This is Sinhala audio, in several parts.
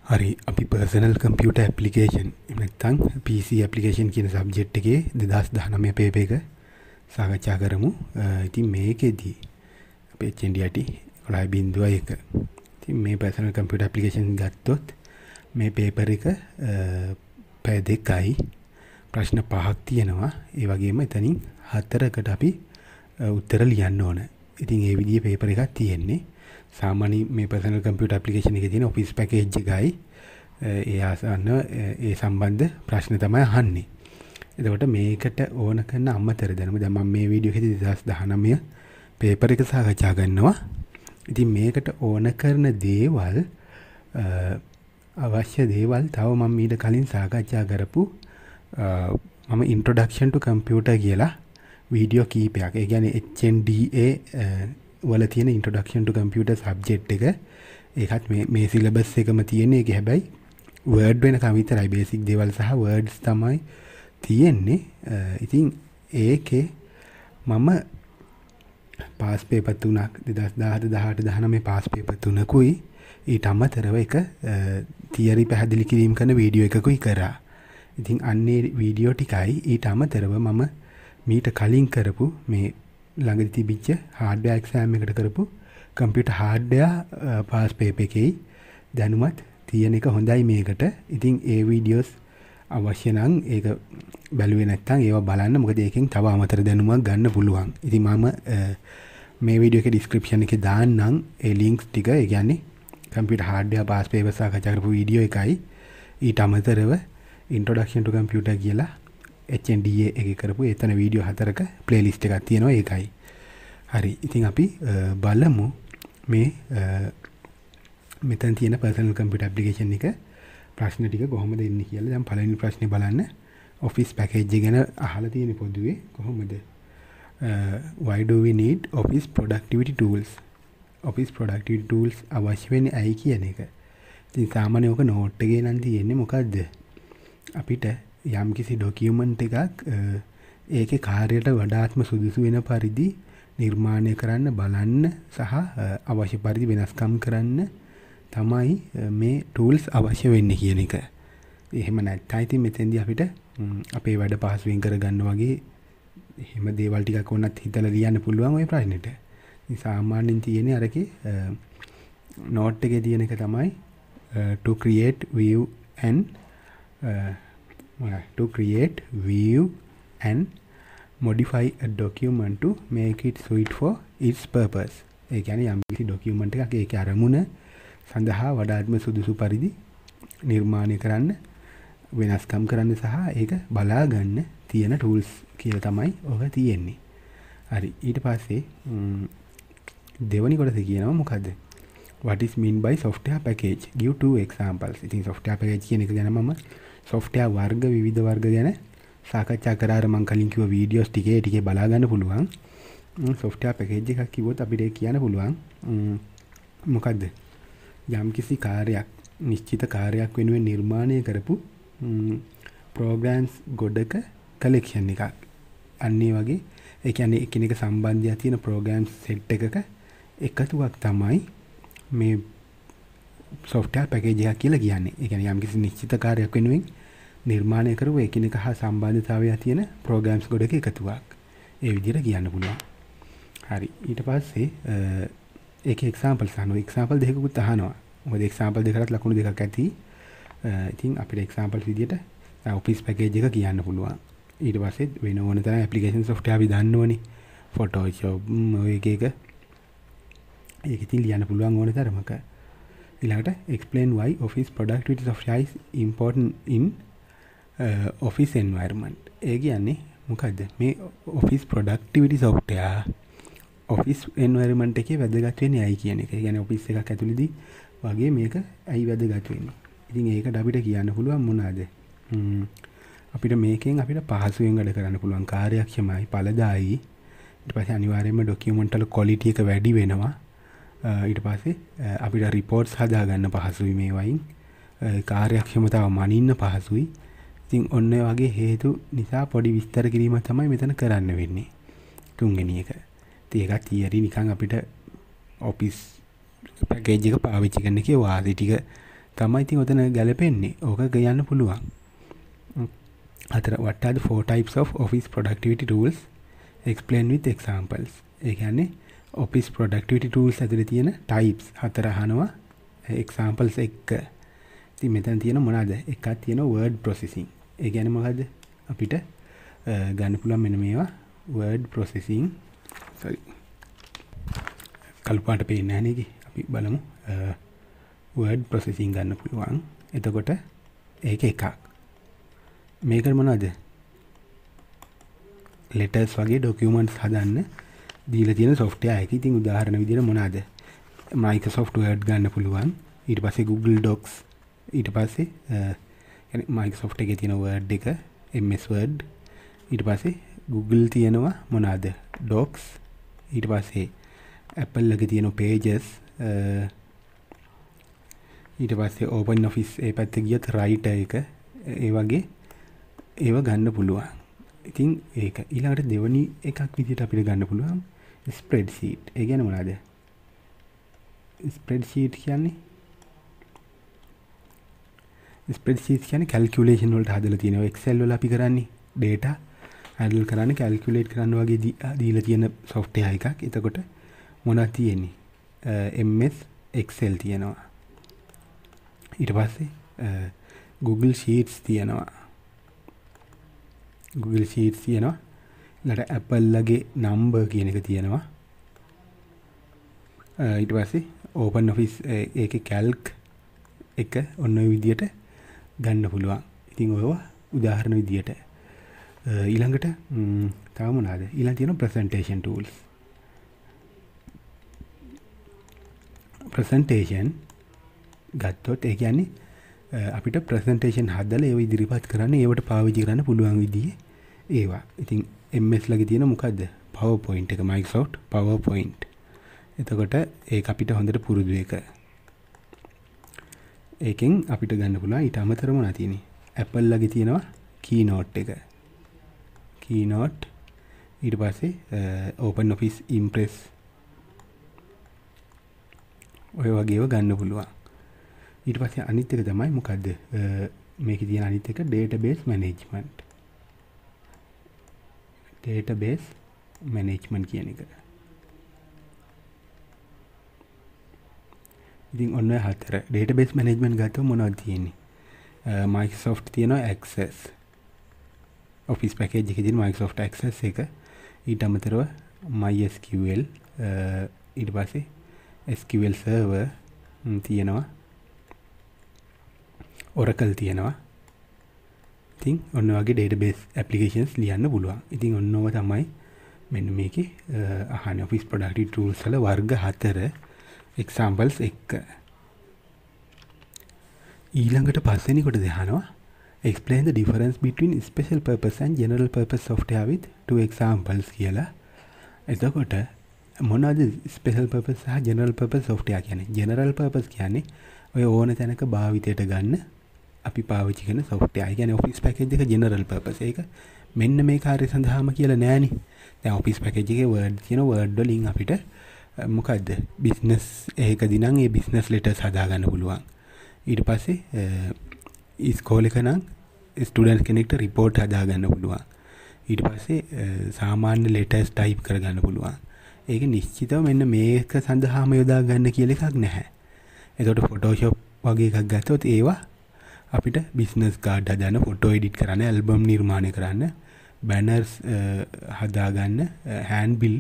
හරි අපි පර්සනල් කම්පියුටර් ඇප්ලිකේෂන් නැත්නම් PC ඇප්ලිකේෂන් කියන සබ්ජෙක්ට් එකේ 2019 පේපර් එක සාකච්ඡා කරමු. ඉතින් මේකෙදී අපේ HND 11.1. ඉතින් මේ පර්සනල් කම්පියුටර් ඇප්ලිකේෂන් ගත්තොත් මේ පේපර් එක පැය දෙකයි ප්‍රශ්න 5ක් තියෙනවා. ඒ වගේම එතනින් 4කට අපි උත්තර ලියන්න ඕන. ඉතින් ඒ විදිහේ පේපර් එකක් තියෙන්නේ. සාමාන්‍ය මේ පර්සනල් කම්පියුටර් ඇප්ලිකේෂන් එකේ තියෙන ඔෆිස් පැකේජ් එකයි ඒ ආසන්න ඒ සම්බන්ධ ප්‍රශ්න තමයි අහන්නේ. එතකොට මේකට ඕන කරන අමතර දැනුම දැන් මම මේ වීඩියෝ එකේදී 2019 පේපර් එක සාකච්ඡා කරනවා. ඉතින් මේකට ඕන කරන දේවල් අවශ්‍ය දේවල් තව මම ඊට කලින් සාකච්ඡා කරපු මම introduction to computer කියලා වීඩියෝ කීපයක්. ඒ කියන්නේ HNDA වල තියෙන introduction to computer subject එක ඒකත් මේ syllabus එකම තියෙන එක. හැබැයි word වෙනකම් විතරයි basic දේවල් සහ words තමයි තියෙන්නේ. ඉතින් ඒකේ මම පාස් පේපර් 3ක් 2017 18 19 පාස් පේපර් 3කුයි ඊට අමතරව එක තියරි පැහැදිලි කිරීම කරන වීඩියෝ එකකුයි කරා. ඉතින් අන්නේ වීඩියෝ ටිකයි ඊට අමතරව මම මීට කලින් කරපු මේ ළඟදී තිබිච්ච හાર્ඩ්වෙයාර් එක්සෑම් එකට කරපු කම්පියුටර් හાર્ඩ්වෙයාර් පාස් පේපර් එකේ දැනුමත් තියෙන එක හොඳයි මේකට. ඉතින් ඒ වීඩියෝස් අවශ්‍ය නම් ඒක බැලුවේ නැත්නම් ඒවා බලන්න. මොකද ඒකෙන් තව අමතර දැනුමක් ගන්න පුළුවන්. ඉතින් මම මේ වීඩියෝ එකේ ඩිස්ක්‍රිප්ෂන් එකේ දාන්නම් ඒ ලින්ක්ස් ටික. ඒ කියන්නේ කම්පියුටර් හાર્ඩ්වෙයාර් පාස් පේපර් සාකච්ඡා කරපු වීඩියෝ එකයි ඊට අමතරව introduction to computer කියලා HNDA එකේ කරපු එතන වීඩියෝ 4ක ප්ලේලිස්ට් එකක් තියෙනවා ඒකයි. හරි. ඉතින් අපි බලමු මේ මෙතන තියෙන personal computer application එක ප්‍රශ්න ටික කොහොමද එන්නේ කියලා. දැන් පළවෙනි ප්‍රශ්නේ බලන්න. office package එක ගැන අහලා තියෙන පොදුවේ කොහොමද? Why do we need office productivity tools? office productivity tools අවශ්‍ය වෙන්නේ ඇයි කියන එක. ඉතින් සාමාන්‍ය ඔක නෝට් එකේ නම් තියෙන්නේ මොකද්ද? අපිට යම්කිසි ඩොකියුමන්ට් එකක් ඒකේ කාර්යයට වඩාත්ම සුදුසු වෙන පරිදි නිර්මාණය කරන්න බලන්න සහ අවශ්‍ය පරිදි වෙනස්කම් කරන්න තමයි මේ ටූල්ස් අවශ්‍ය වෙන්නේ කියන එක. එහෙම නැත්නම් ඉතින් මෙතෙන්දී අපිට අපේ වැඩ පහසුවෙන් කරගන්න වගේ එහෙම දේවල් ටිකක් වුණත් හිතලා ලියන්න පුළුවන් ওই ප්‍රශ්නෙට. ඉතින් සාමාන්‍යයෙන් තියෙන්නේ අරකේ නෝට් එකේ තියෙන එක තමයි to create view and modify a document to make it suit for its purpose. ඒ කියන්නේ යම් කිසි ඩොකියුමන්ට් එකක් ඒකේ අරමුණ සඳහා වඩාත්ම සුදුසු පරිදි නිර්මාණය කරන්න වෙනස්කම් කරන්න සහ ඒක බලා ගන්න තියෙන ටූල්ස් කියලා තමයි ඔක තියෙන්නේ. හරි. ඊට පස්සේ දෙවනි කොටස කියනවා මොකද්ද? What is mean by software package? Give 2 examples. ඉතින් software package කියන එක ගැන මම software වර්ග විවිධ වර්ග ගැන සාකච්ඡා කරා. මම කලින් කිව්ව වීඩියෝස් ටිකේ බලා ගන්න පුළුවන්. software package එකක් කිව්වොත් අපිට කියන්න පුළුවන් මොකද්ද? යම්කිසි කාර්යයක් නිශ්චිත කාර්යයක් වෙනුවෙන් නිර්මාණය කරපු programs ගොඩක collection එකක්. අන්න ඒ වගේ ඒ කියන්නේ එකිනෙක සම්බන්ධයක් තියෙන programs set එකක එකතුවක් තමයි මේ software package එකක් කියලා කියන්නේ. ඒ කියන්නේ යම්කිසි නිශ්චිත කාර්යයක් වෙනුවෙන් නිර්මාණය කරපු එකිනෙක හා සම්බන්ධතාවයක් තියෙන programs ගොඩක එකතුවක්. ඒ විදිහට කියන්න පුළුවන්. හරි. ඊට පස්සේ ඒකේ examples අහනවා. example දෙකකුත් අහනවා. මොකද example දෙකකට ලකුණු දෙකක් ඇති. ඉතින් අපිට examples විදිහට office package එක කියන්න පුළුවන්. ඊට පස්සේ වෙන ඕන තරම් application software අපි දන්න ඕනේ. Photoshop ඔය එක ඒක ඉතින් ලියන්න පුළුවන් ඕන තරමක. ඊළඟට explain why office productivity software is important in office environment. ඒ කියන්නේ මොකද්ද? මේ office productivity software office environment එකේ වැදගත් වෙන්නේ ඇයි කියන එක. ඒ කියන්නේ office එකක් ඇතුළේදී වගේ මේක ඇයි වැදගත් වෙන්නේ. ඉතින් ඒකට අපිට කියන්න පුළුවන් මොනවාද? අපිට මේකෙන් අපිට පහසුවෙන් වැඩ කරන්න පුළුවන්. කාර්යක්ෂමයි, ඵලදායී. ඊට පස්සේ අනිවාර්යයෙන්ම ඩොකියුමන්ට් වල ක්වොලිටි එක වැඩි වෙනවා. ඊට පස්සේ අපිට රිපෝට්ස් හදා ගන්න පහසුයි මේ වයින්. කාර්යක්ෂමතාව මනින්න පහසුයි. ඉතින් ඔන්න ඔය වගේ හේතු නිසා පොඩි විස්තර කිරීමක් තමයි මෙතන කරන්න වෙන්නේ. තුන්වෙනි එක. ඉතින් ඒකත් තියරි නිකන් අපිට ඔෆිස් පැකේජ් එක පාවිච්චි කරන එකේ වාසි ටික තමයි ඉතින් ඔතන ගැලපෙන්නේ. ඕක කියන්න පුළුවන්. අතර what are the 4 types of office productivity tools explain with examples. ඒ කියන්නේ office productivity tools ඇතුලේ තියෙන types 4 අහනවා examples එක්ක. ඉතින් මෙතන තියෙන මොනවාද? එකක් තියෙනවා word processing. ඒ කියන්නේ මොකද්ද? අපිට ගන්න පුළුවන් මෙන්න මේවා word processing. sorry. කළු පාට පේන්නේ නැහැ නේද? අපි බලමු. word processing ගන්න පුළුවන්. එතකොට ඒක එකක්. මේක මොනවද? letters වගේ documents හදන්න දීලා තියෙන software එක. ඉතින් උදාහරණ විදිහට මොනවද? Microsoft Word ගන්න පුළුවන්. ඊට පස්සේ Google Docs. ඊට පස්සේ يعني Microsoft එකේ තියෙන Word එක MS Word. ඊට පස්සේ Google තියෙනවා මොනවද? Docs. ඊට පස්සේ Apple එකේ තියෙන Pages. ඊට පස්සේ OpenOffice ඒ පැත්තේ ගියත් Writer එක. ඒ වගේ ඒව ගන්න පුළුවන්. ඉතින් ඒක ඊළඟට දෙවනි එකක් විදිහට අපිට ගන්න පුළුවන් spreadsheet. ඒ කියන්නේ මොනවද? spreadsheet කියන්නේ calculation වලට හදලා තියෙනවා. Excel වල අපි කරන්නේ data handle කරන්නේ calculate කරන්න වගේ දීලා තියෙන software එකක්. එතකොට මොනවද තියෙන්නේ? MS Excel තියෙනවා. ඊට පස්සේ Google Sheets තියෙනවා. Google Sheets තියෙනවා. ඊළඟට Apple ලගේ number කියන එක තියෙනවා. ඊට පස්සේ OpenOffice ඒකේ calc එක ඔන්න ඔය විදියට ගන්න පුළුවන්. ඉතින් ඔයවා උදාහරණ විදියට. ඊළඟට තව මොනවාද? ඊළඟ තියෙනවා presentation tools. presentation ගත්තොත් ඒ කියන්නේ අපිට presentation හදලා ඒව ඉදිරිපත් කරන්න ඒවට පාවිච්චි කරන්න පුළුවන් විදිහේ ඒවා. ඉතින් MS ලගේ තියෙන මොකද්ද? PowerPoint එක, Microsoft PowerPoint. එතකොට ඒක අපිට හොඳට පුරුදු එක. ඒකෙන් අපිට ගන්න පුළුවන් ඊට අමතරව මොනවද තියෙන්නේ? Apple ලගේ තියෙනවා Keynote එක. Keynote ඊට පස්සේ OpenOffice Impress ඔය වගේව ගන්න පුළුවන්. ඊට පස්සේ අනිත් එක තමයි මොකද්ද? මේකේ තියෙන අනිත් එක database management. database management කියන එක. ඉතින් ඔන්න හතර database management ගත්තොත් මොනවද තියෙන්නේ? Microsoft තියෙනවා Access. Office package එකේ තියෙන Microsoft Access එක. ඊට අමතරව MySQL ඊට පස්සේ SQL Server තියෙනවා. Oracle තියෙනවා. ඉතින් ඔන්න වගේ database applications ලියන්න පුළුවන්. ඉතින් ඔන්නව තමයි මෙන්න මේකේ අහන්නේ office productivity tools වල වර්ග 4 examples එක්ක. ඊළඟට පස්වෙනි කොට දහනවා explain the difference between special purpose and general purpose software with 2 examples කියලා. එතකොට මොනවාද special purpose සහ general purpose software කියන්නේ? general purpose කියන්නේ ඔය ඕන තැනක භාවිතයට ගන්න අපි පාවිච්චි කරන software. ඒ කියන්නේ office package එක general purpose. ඒක මෙන්න මේ කාර්ය සඳහාම කියලා නෑනේ. දැන් office package එකේ word කියන word වලින් අපිට මොකද්ද? business එකකදී නම් ඒ business letters හදා ගන්න පුළුවන්. ඊට පස්සේ ඉස්කෝලේ එක නම් ස්ටුඩන්ට් කෙනෙක්ට report හදා ගන්න පුළුවන්. ඊට පස්සේ සාමාන්‍ය letters type කර ගන්න පුළුවන්. ඒක නිශ්චිතව මෙන්න මේක සඳහාම යොදා ගන්න කියලා එකක් නැහැ. එතකොට Photoshop වගේ එකක් ගත්තොත් ඒවා අපිට business card හදන්න, photo edit කරන්න, album නිර්මාණය කරන්න, banners හදා ගන්න, handbill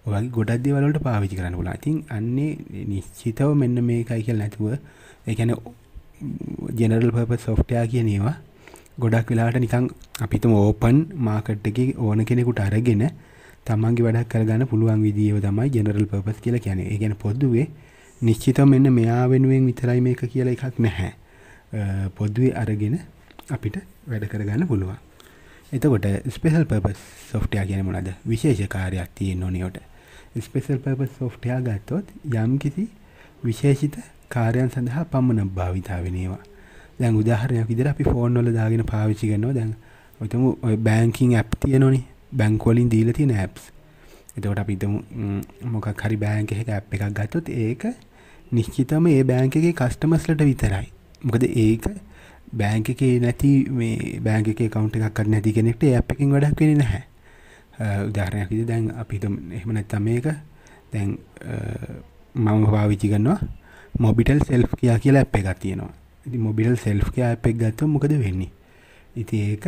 වගේ ගොඩක් දේවල් වලට පාවිච්චි කරන්න පුළුවන්. ඉතින් අන්නේ නිශ්චිතව මෙන්න මේකයි කියලා නැතුව ඒ කියන්නේ general purpose software කියන ඒවා ගොඩක් වෙලාවට නිකන් අපි හිතමු open market එකේ ඕන කෙනෙකුට අරගෙන තමන්ගේ වැඩක් කරගන්න පුළුවන් විදියව තමයි general purpose කියලා කියන්නේ. ඒ කියන්නේ පොදුවේ නිශ්චිතව මෙන්න මෙයා වෙනුවෙන් විතරයි මේක කියලා එකක් නැහැ. පොදුවේ අරගෙන අපිට වැඩ කරගන්න පුළුවන්. එතකොට special purpose software කියන්නේ මොනවද? විශේෂ කාර්යයක් තියෙන්න ඕනේ උට. special purpose software ගත්තොත් යම්කිසි විශේෂිත කාර්යයන් සඳහා පමණ භාවිතා වෙන ඒවා. දැන් උදාහරණයක් විදිහට අපි ෆෝන් වල දාගෙන පාවිච්චි කරනවා. දැන් ඔතන ඔය banking app තියෙනෝනේ. බැංක් වලින් දීලා තියෙන apps. එතකොට අපි හිතමු මොකක් හරි බැංක් එකක app එකක් ගත්තොත් ඒක නිශ්චිතම ඒ බැංක් එකේ customers ලට විතරයි. මොකද ඒක බෑන්ක් එකේ නැති මේ බෑන්ක් එකේ account එකක් නැති කෙනෙක්ට ඒ app එකෙන් වැඩක් වෙන්නේ නැහැ. උදාහරණයක් විදිහට දැන් අපි හිතමු එහෙම නැත්නම් මේක දැන් මම පාවිච්චි කරනවා Mobitel Self Care කියලා app එකක් තියෙනවා. ඉතින් Mobitel Self Care app එක ගත්තොත් මොකද වෙන්නේ? ඉතින් ඒක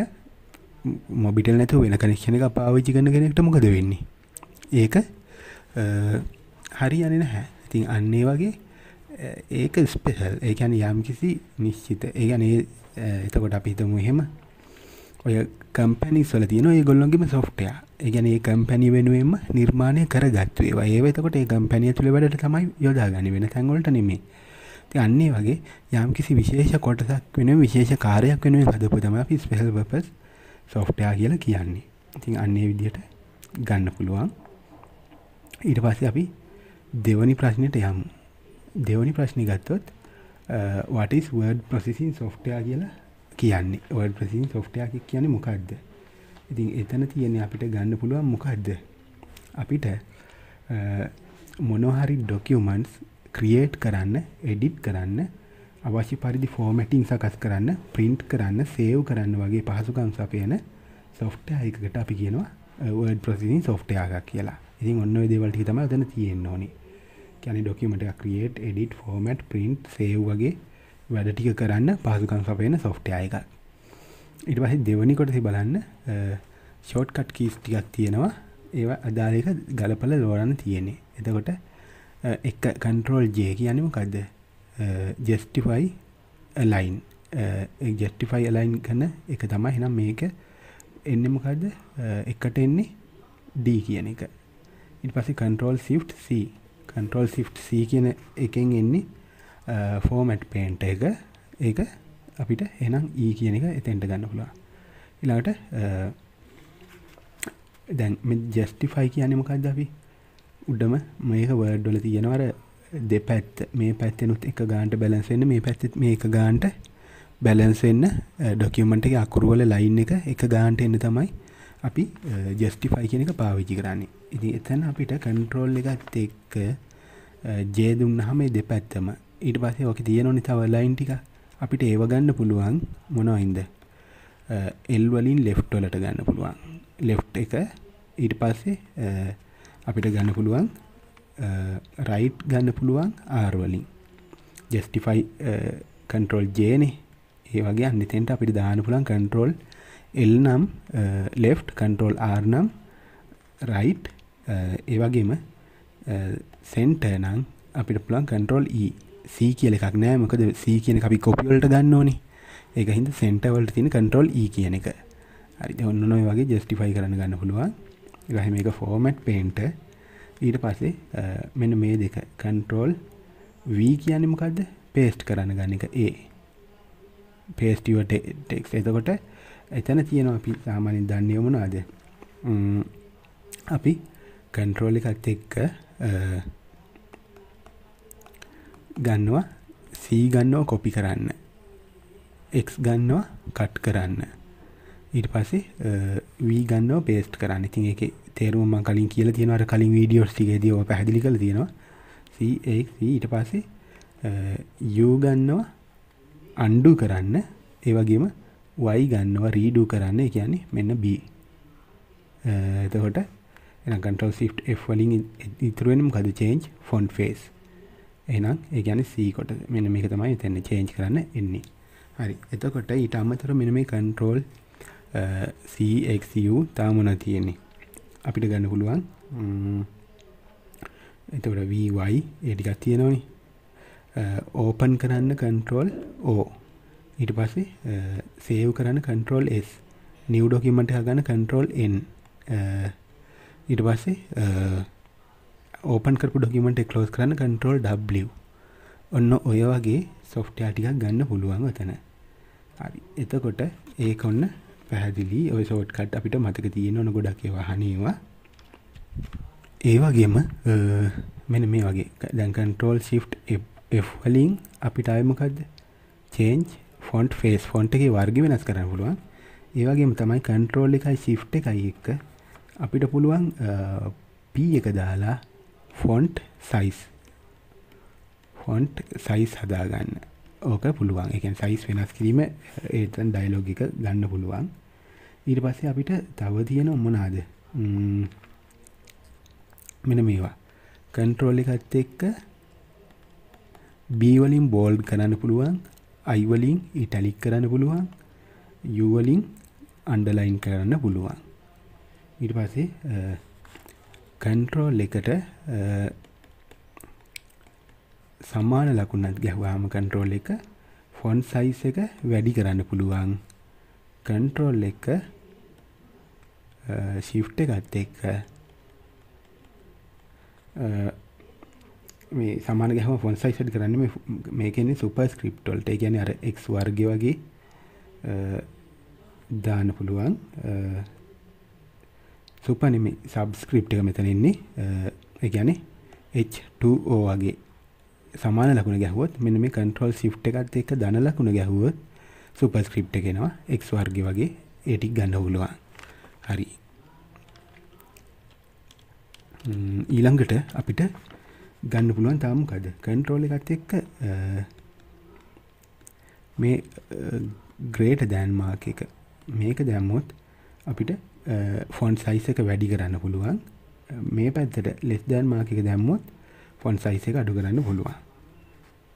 Mobitel නැතුව වෙන කනෙක්ෂන් එකක් පාවිච්චි කරන කෙනෙක්ට මොකද වෙන්නේ? ඒක හරියන්නේ නැහැ. ඉතින් අන්න ඒ වගේ ඒක ස්පෙෂල්. ඒ කියන්නේ යම්කිසි නිශ්චිත. ඒ කියන්නේ එතකොට අපි හිතමු එහෙම ඔය කම්පැනිස් වල තියෙන ඒගොල්ලොන්ගේම software. ඒ කියන්නේ ඒ කම්පැනි වෙනුවෙන්ම නිර්මාණය කරගත්තු ඒවා. ඒව එතකොට ඒ කම්පැනි ඇතුලේ වැඩට තමයි යොදාගන්නේ වෙන තැන් වලට නෙමෙයි. ඉතින් අන්න ඒ වගේ යම්කිසි විශේෂ කොටසක් වෙනුවෙන් විශේෂ කාර්යයක් වෙනුවෙන් හදපු තමයි අපි special purpose software කියලා කියන්නේ. ඉතින් අන්න ඒ විදිහට ගන්න පුළුවන්. ඊට පස්සේ අපි දෙවනි ප්‍රශ්නෙට යමු. දෙවනි ප්‍රශ්නේ ගත්තොත් what is word processing software කියලා කියන්නේ. word processing software කියන්නේ මොකක්ද? ඉතින් එතන තියෙන්නේ අපිට ගන්න පුළුවන් මොකක්ද? අපිට මොනවා හරි documents create කරන්න, edit කරන්න, අවශ්‍ය පරිදි formatting සකස් කරන්න, print කරන්න, save කරන්න වගේ පහසුකම් සපයන software එකකට අපි කියනවා word processing software එකක් කියලා. ඉතින් ඔන්න ඔය දේවල් ටික තමයි උතන තියෙන්න ඕනේ. කියන්නේ document එකක් create, edit, format, print, save වගේ වැඩ ටික කරන්න පහසුකම් සපයන software එකක්. ඊට පස්සේ දෙවෙනි කොටසේ බලන්න shortcut keys ටිකක් තියෙනවා. ඒවා අදාළ එක ගලපලා ලෝරන්න තියෙන්නේ. එතකොට එක control J කියන්නේ මොකද්ද? justify align. justify align කරන එක තමයි. එහෙනම් මේක එන්නේ මොකද්ද? එකට එන්නේ D කියන එක. ඊට පස්සේ control shift C. control shift C කියන එකෙන් එන්නේ format paint එක. ඒක අපිට එහෙනම් E කියන එක එතෙන්ට ගන්න පුළුවන්. ඊළඟට දැන් මේ justify කියන්නේ මොකද්ද? අපි උඩම මේක word වල තියෙනවා අර දෙපැත්ත. මේ පැත්තෙනුත් එක ගානට balance වෙන්න, මේ පැත්තෙත් මේක ගානට balance වෙන්න document එකේ අකුරු වල line එක ගානට එන්න තමයි අපි justify කියන එක පාවිච්චි කරන්නේ. ඉතින් එතන අපිට control එකත් එක්ක J දුන්නාම මේ දෙපැත්තම ඊට පස්සේ ඔකේ තියෙනෝනේ තව line ටික අපිට ඒව ගන්න පුළුවන් මොනවයින්ද? L වලින් left වලට ගන්න පුළුවන්. left එක ඊට පස්සේ අපිට ගන්න පුළුවන් right ගන්න පුළුවන් R වලින්. justify control J නේ. ඒ වගේ අනිතෙන්ට අපිට දාන්න පුළුවන් control L නම් left, control R නම් right, ඒ වගේම center නම් අපිට පුළුවන් control E. C කියලා එකක් නෑ. මොකද C කියන එක අපි copy වලට ගන්න ඕනේ. ඒක හින්දා center වලට තියෙන control E කියන එක. හරි. දැන් ඔන්න ඔය වගේ justify කරන්න ගන්න පුළුවන්. ඊළඟ මේක format paint. ඊට පස්සේ මෙන්න මේ දෙක control V කියන්නේ මොකද්ද? paste කරන්න ගන්න එක A. paste your text. එතකොට එතන තියෙනවා අපි සාමාන්‍යයෙන් දන්නේ මොනවද? අපි control එකත් එක්ක ගන්නවා C ගන්නවා copy කරන්න, X ගන්නවා cut කරන්න, ඊට පස්සේ V ගන්නවා paste කරන්න. ඉතින් ඒකේ තේරුම මම කලින් කියලා තියෙනවා. අර කලින් වීඩියෝස් ටිකේදී ඔය පැහැදිලි කරලා තියෙනවා. C X V ඊට පස්සේ U ගන්නවා undo කරන්න, ඒ වගේම Y ගන්නවා redo කරන්න. ඒ කියන්නේ මෙන්න B. එතකොට එහෙනම් control shift F වලින් ඉතුරු වෙන්නේ මොකද? change font face. එහෙනම් ඒ කියන්නේ C කොට මෙන්න මේක තමයි එතන change කරන්න එන්නේ. හරි. එතකොට ඊට අමතරව මෙන්න මේ control C X U තාම මොනවද තියෙන්නේ? අපිට ගන්න පුළුවන් එතකොට V Y ඒ ටිකක් තියෙනවනේ. open කරන්න control O. ඊට පස්සේ save කරන්න control S. new document එක ගන්න control N. ඊට පස්සේ open කරපු document එක close කරන්න control W. ඔන්න ඔය වගේ software ටිකක් ගන්න පුළුවන් ඔතන. හරි. එතකොට ඒක ඔන්න පැහැදිලි. ඔය shortcut අපිට මතක තියෙන ඕන ගොඩක් ඒවා අහනේවා. ඒ වගේම මෙන්න මේ වගේ දැන් control shift F වලින් අපිට ආයේ මොකද්ද? change font face. font එකේ වර්ගය වෙනස් කරන්න පුළුවන්. ඒ වගේම තමයි control එකයි shift එකයි එක්ක අපිට පුළුවන් P එක දාලා font size හදාගන්න. ඕක පුළුවන්. ඒ කියන්නේ සයිස් වෙනස් කිරීම ඒතන ඩයලොග් එක ගන්න පුළුවන්. ඊට පස්සේ අපිට තව තියෙන මොනවාද? මෙන්න මේවා. කන්ට්‍රෝල් එකත් එක්ක B වලින් බෝල්ඩ් කරන්න පුළුවන්, I වලින් ඉටැලික් කරන්න පුළුවන්, U වලින් අන්ඩර්ලයින් කරන්න පුළුවන්. ඊට පස්සේ කන්ට්‍රෝල් එකට සමාන ලකුණක් ගැහුවාම කන්ට්‍රෝල් එක ෆොන්ට් සයිස් එක වැඩි කරන්න පුළුවන්. කන්ට්‍රෝල් එක shift එකත් එක්ක මේ සමාන ගැහුවම ෆොන්ට් සයිස් වැඩි කරන්නේ මේකෙන්නේ සුපර්ස්ක්‍රිප්ට් වලට. ඒ කියන්නේ අර x වර්ගය වගේ දාන්න පුළුවන්. සුපර් නෙමෙයි සබ්ස්ක්‍රිප්ට් එක මෙතන ඉන්නේ. ඒ කියන්නේ H2O වගේ සමාන ලකුණ ගැහුවොත් මෙන්න මේ control shift එකත් එක්ක ධන ලකුණ ගැහුවොත් සුපර්ස්ක්‍රිප්ට් එක එනවා x වර්ගය වගේ ඒ ටික ගන්න පුළුවන්. හරි. ඊළඟට අපිට ගන්න පුළුවන් තව මොකද? control එකත් එක්ක මේ greater than mark එක මේක දැම්මොත් අපිට font size එක වැඩි කරන්න පුළුවන්. මේ පැත්තට less than mark එක දැම්මොත් font size එක අඩු කරන්න පුළුවන්.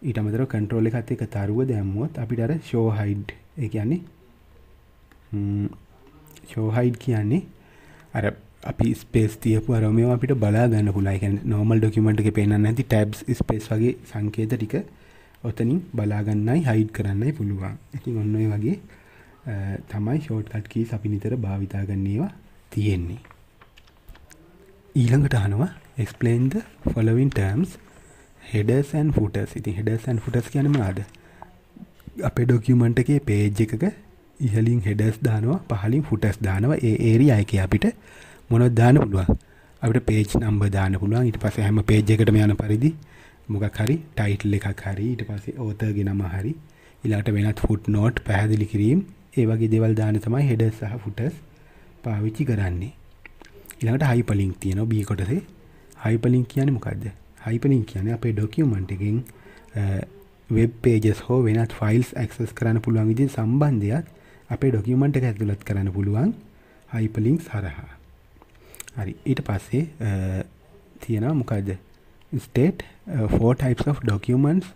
ඊට අමතරව control එකත් එක්ක තරුව දැම්මොත් අපිට අර show hide ඒ කියන්නේ show hide කියන්නේ අර අපි ස්පේස් තියපු අර මේවා අපිට බලා ගන්න පුළුවන්. ඒ කියන්නේ normal document එකේ පේන්නන්නේ නැති tabs space වගේ සංකේත ටික ඔතනින් බලා ගන්නයි hide කරන්නයි පුළුවන්. ඉතින් ඔන්න ඔය වගේ තමයි shortcut keys අපි නිතර භාවිතා ගන්න ඒවා තියෙන්නේ. ඊළඟට අහනවා explain the following terms headers and footers. ඉතින් headers and footers කියන්නේ මොනවාද? අපේ document එකේ page එකක ඉහළින් headers දානවා, පහළින් footers දානවා. ඒ area එකේ අපිට මොනවද දාන්න පුළුවන්? අපිට page number දාන්න පුළුවන්. ඊට පස්සේ හැම page එකකටම යන පරිදි මොකක් හරි title එකක් හරි, ඊට පස්සේ author ගේ නම හරි, ඊළඟට වෙනත් footnote පැහැදිලි කිරීම, ඒ වගේ දේවල් දාන්න තමයි headers සහ footers පාවිච්චි කරන්නේ. ඊළඟට hyperlink තියෙනවා B කොටසේ. hyperlink කියන්නේ මොකද්ද? hyperlink කියන්නේ අපේ document එකෙන් web pages හෝ වෙනත් files access කරන්න පුළුවන් විදිහේ සම්බන්ධයක් අපේ document එක ඇතුළත් කරන්න පුළුවන් hyperlinks හරහා. හරි. ඊට පස්සේ තියෙනවා මොකද්ද? state 4 types of documents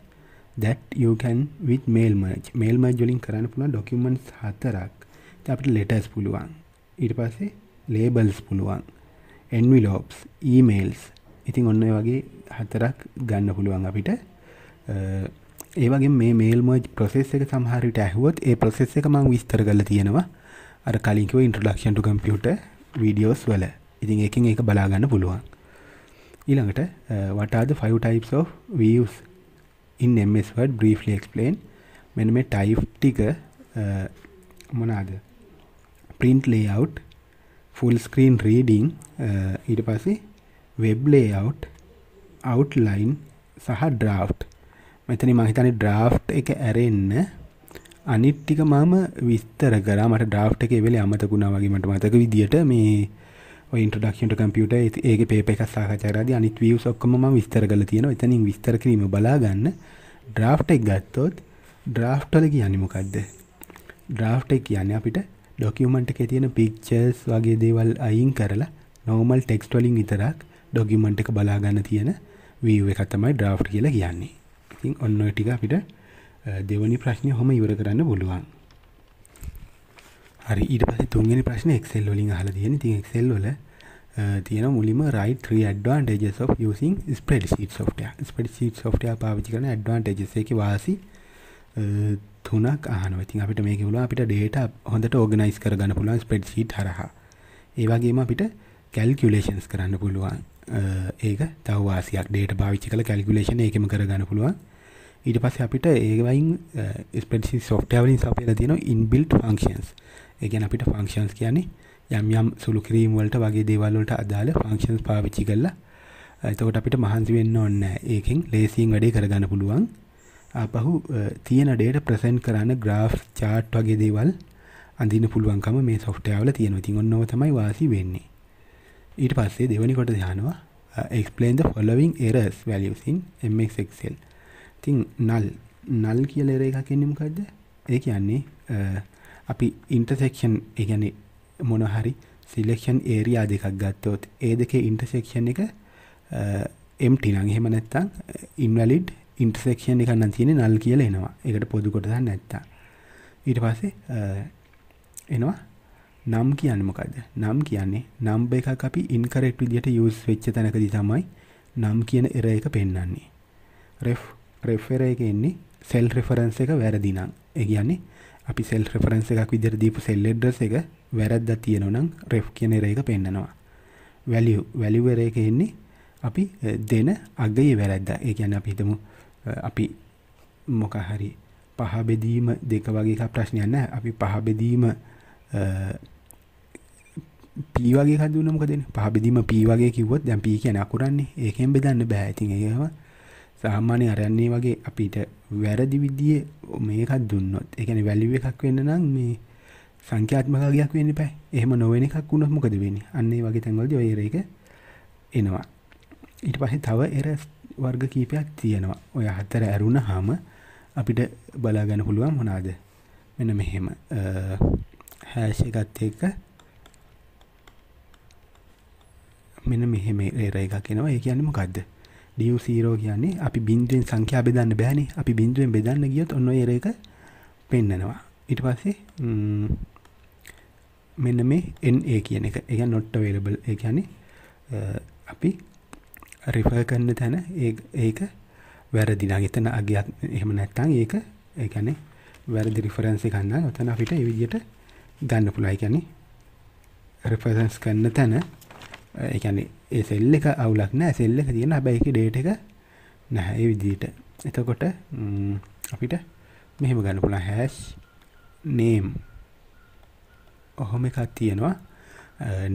that you can with mail merge. mail merge වලින් කරන්න පුළුවන් documents 4ක්. ඉතින් අපිට letters පුළුවන්. ඊට පස්සේ labels පුළුවන්. envelopes, emails. ඉතින් ඔන්න ඔය වගේ 4ක් ගන්න පුළුවන් අපිට. ඒ වගේම මේ mail merge process එක සමහර විට ඇහුවොත් ඒ process එක මම විස්තර කරලා තියෙනවා. අර කලින් කිව්ව introduction to computer videos වල. ඉතින් ඒකෙන් ඒක බලා ගන්න පුළුවන්. ඊළඟට what are the 5 types of views in MS Word briefly explain. මෙන්න මේ type ටික මොනවාද? print layout, full screen reading, ඊට පස්සේ web layout, outline සහ draft. මෙතන මම හිතන්නේ draft එක ඇරෙන්න අනිත් ටික මම විස්තර කරා. මට draft එකේ වෙලේ අමතකුණා වගේ මට මතක විදියට මේ ඔය introduction to computer ඒකේ paper එකක් සාකච්ඡා කරද්දී අනිත් views ඔක්කොම මම විස්තර කරලා තියෙනවා. එතනින් විස්තර කිරීම බලා ගන්න. draft එක ගත්තොත් draft වල කියන්නේ මොකද්ද? draft එක කියන්නේ අපිට document එකේ තියෙන pictures වගේ දේවල් අයින් කරලා normal text වලින් විතරක් document එක බලා ගන්න තියෙන view එක තමයි draft කියලා කියන්නේ. ඉතින් ඔන්න ඔය ටික අපිට දෙවෙනි ප්‍රශ්නේ ඔහම ඉවර කරන්න පුළුවන්. හරි. ඊට පස්සේ තුන්වෙනි ප්‍රශ්නේ Excel වලින් අහලා තියෙන. ඉතින් Excel වල තියෙන මුලින්ම write 3 advantages of using spreadsheet software. spreadsheet software පාවිච්චි කරන advantages එකේ වාසි තුනක් අහනවා. ඉතින් අපිට මේකේ පුළුවන් අපිට data හොඳට organize කරගන්න පුළුවන් spreadsheet හරහා. ඒ වගේම අපිට calculations කරන්න පුළුවන්. ඒක තව වාසියක්. data පාවිච්චි කරලා calculation ඒකෙම කරගන්න පුළුවන්. ඊට පස්සේ අපිට ඒ වයින් spreadsheet software වලින් සපයලා තියෙන inbuilt functions. ඒ කියන්නේ අපිට functions කියන්නේ යම් යම් සුළු කිරීම වලට වගේ දේවල් වලට අදාළ functions පාවිච්චි කරලා එතකොට අපිට මහන්සි වෙන්න ඕනේ නැහැ. ඒකෙන් ලේසියෙන් වැඩේ කරගන්න පුළුවන්. ආපහු තියෙන data present කරන graph chart වගේ දේවල් අඳින්න පුළුවන්කම මේ software වල තියෙනවා. ඉතින් ඔන්නව තමයි වාසි වෙන්නේ. ඊට පස්සේ දෙවෙනි කොට දහනවා explain the following errors values in MS Excel. ඉතින් null null කියලා error එකක් එන්නේ මොකද්ද? ඒ කියන්නේ අපි intersection ඒ කියන්නේ මොන හරි selection area දෙකක් ගත්තොත් ඒ දෙකේ intersection එක empty නම් එහෙම නැත්නම් invalid intersection එකක් නම් තියෙන්නේ null කියලා එනවා. ඒකට පොදු කොටසක් නැත්තම්. ඊට පස්සේ එනවා num කියන්නේ මොකද්ද? num කියන්නේ number එකක් අපි incorrect විදියට use වෙච්ච තැනකදී තමයි num කියන error එක පෙන්වන්නේ. ref error එකේ ඉන්නේ cell reference එක වැරදි නම්. ඒ කියන්නේ අපි cell reference එකක් විදියට දීපු cell address එක වැරද්දක් තියෙනවා නම් ref කියන error එක පෙන්නනවා. value error එකේ ඉන්නේ අපි දෙන අගයේ වැරද්ද. ඒ කියන්නේ අපි හිතමු අපි මොක හරි පහ බෙදීම දෙක වගේ එකක් ප්‍රශ්නයක් නැහැ. අපි පහ බෙදීම p වගේ එකක් දුන්නා මොකද වෙන්නේ? පහ බෙදීම p වගේ කිව්වොත් දැන් p කියන්නේ අකුරන්නේ. ඒකෙන් බෙදන්න බෑ. ඉතින් ඒකම සාමාන්‍ය අරන්නේ වගේ අපිට වැරදි විදිහේ මේකක් දුන්නොත් ඒ කියන්නේ වැලියු එකක් වෙන්න නම් මේ සංඛ්‍යාත්මක අගයක් වෙන්න බෑ. එහෙම නොවන එකක් වුණොත් මොකද වෙන්නේ? අන්න ඒ වගේ තැන්වලදී ඔය error එක එනවා. ඊට පස්සේ තව error වර්ග කීපයක් තියෙනවා. ඔය හතර ඇරුණාම අපිට බලා ගන්න පුළුවන් මොනවාද? මෙන්න මෙහෙම hash එකත් එක්ක මෙන්න මෙහෙම error එකක් එනවා. ඒ කියන්නේ මොකද්ද? du0 කියන්නේ අපි බිංදුවෙන් සංඛ්‍යා බෙදන්න බෑනේ. අපි බිංදුවෙන් බෙදන්න ගියොත් ඔන්න ඔය error එක පෙන්නනවා. ඊට පස්සේ මෙන්න මේ NA කියන එක. ඒ කියන්නේ not available. ඒ කියන්නේ අපි refer කරන තැන ඒක වැරදි නම් එතන අගයක් එහෙම නැත්නම් ඒක ඒ කියන්නේ වැරදි reference එකක් නම් ඔතන අපිට ඒ විදිහට ගන්න පුළුවන්. ඒ කියන්නේ reference කරන තැන ඒ කියන්නේ ඒ සෙල් එක අවුලක් නැහැ. සෙල් එක තියෙන හැබැයි ඒකේ date එක නැහැ ඒ විදිහට. එතකොට අපිට මෙහෙම ගන්න පුළුවන් hash name. ඔහොම එකක් තියෙනවා.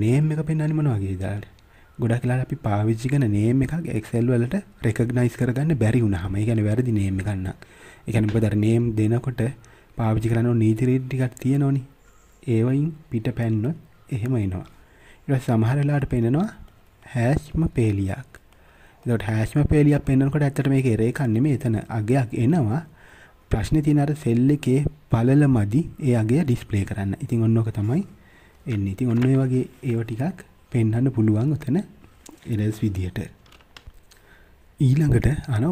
name එක පෙන්වන්නේ මොන වගේද? ගොඩක් වෙලාවට අපි පාවිච්චි කරන name එකක් Excel වලට recognize කරගන්න බැරි වුණාම ඒ කියන්නේ වැරදි name එකක් නම්. ඒ කියන්නේ මොකද අර name දෙනකොට පාවිච්චි කරන නීති රීති ටිකක් තියෙනවනේ. ඒ වයින් පිට පැන්නොත් එහෙම එනවා. ඊට පස්සේ සමහර වෙලාවට පෙන්නනවා හැෂ්ම පේලියක්. එතකොට හැෂ්ම පේලියක් පෙන්නනකොට ඇත්තට මේක error එකක් නෙමෙයි. එතන අගයක් එනවා. ප්‍රශ්නේ තියෙන අර සෙල් එකේ පළලමදි ඒ අගය ඩිස්ප්ලේ කරන්න. ඉතින් ඔන්න ඔක තමයි එන්නේ. ඉතින් ඔන්න ඔය වගේ ඒව ටිකක් පෙන්වන්න පුළුවන් උතන errors විදියට. ඊළඟට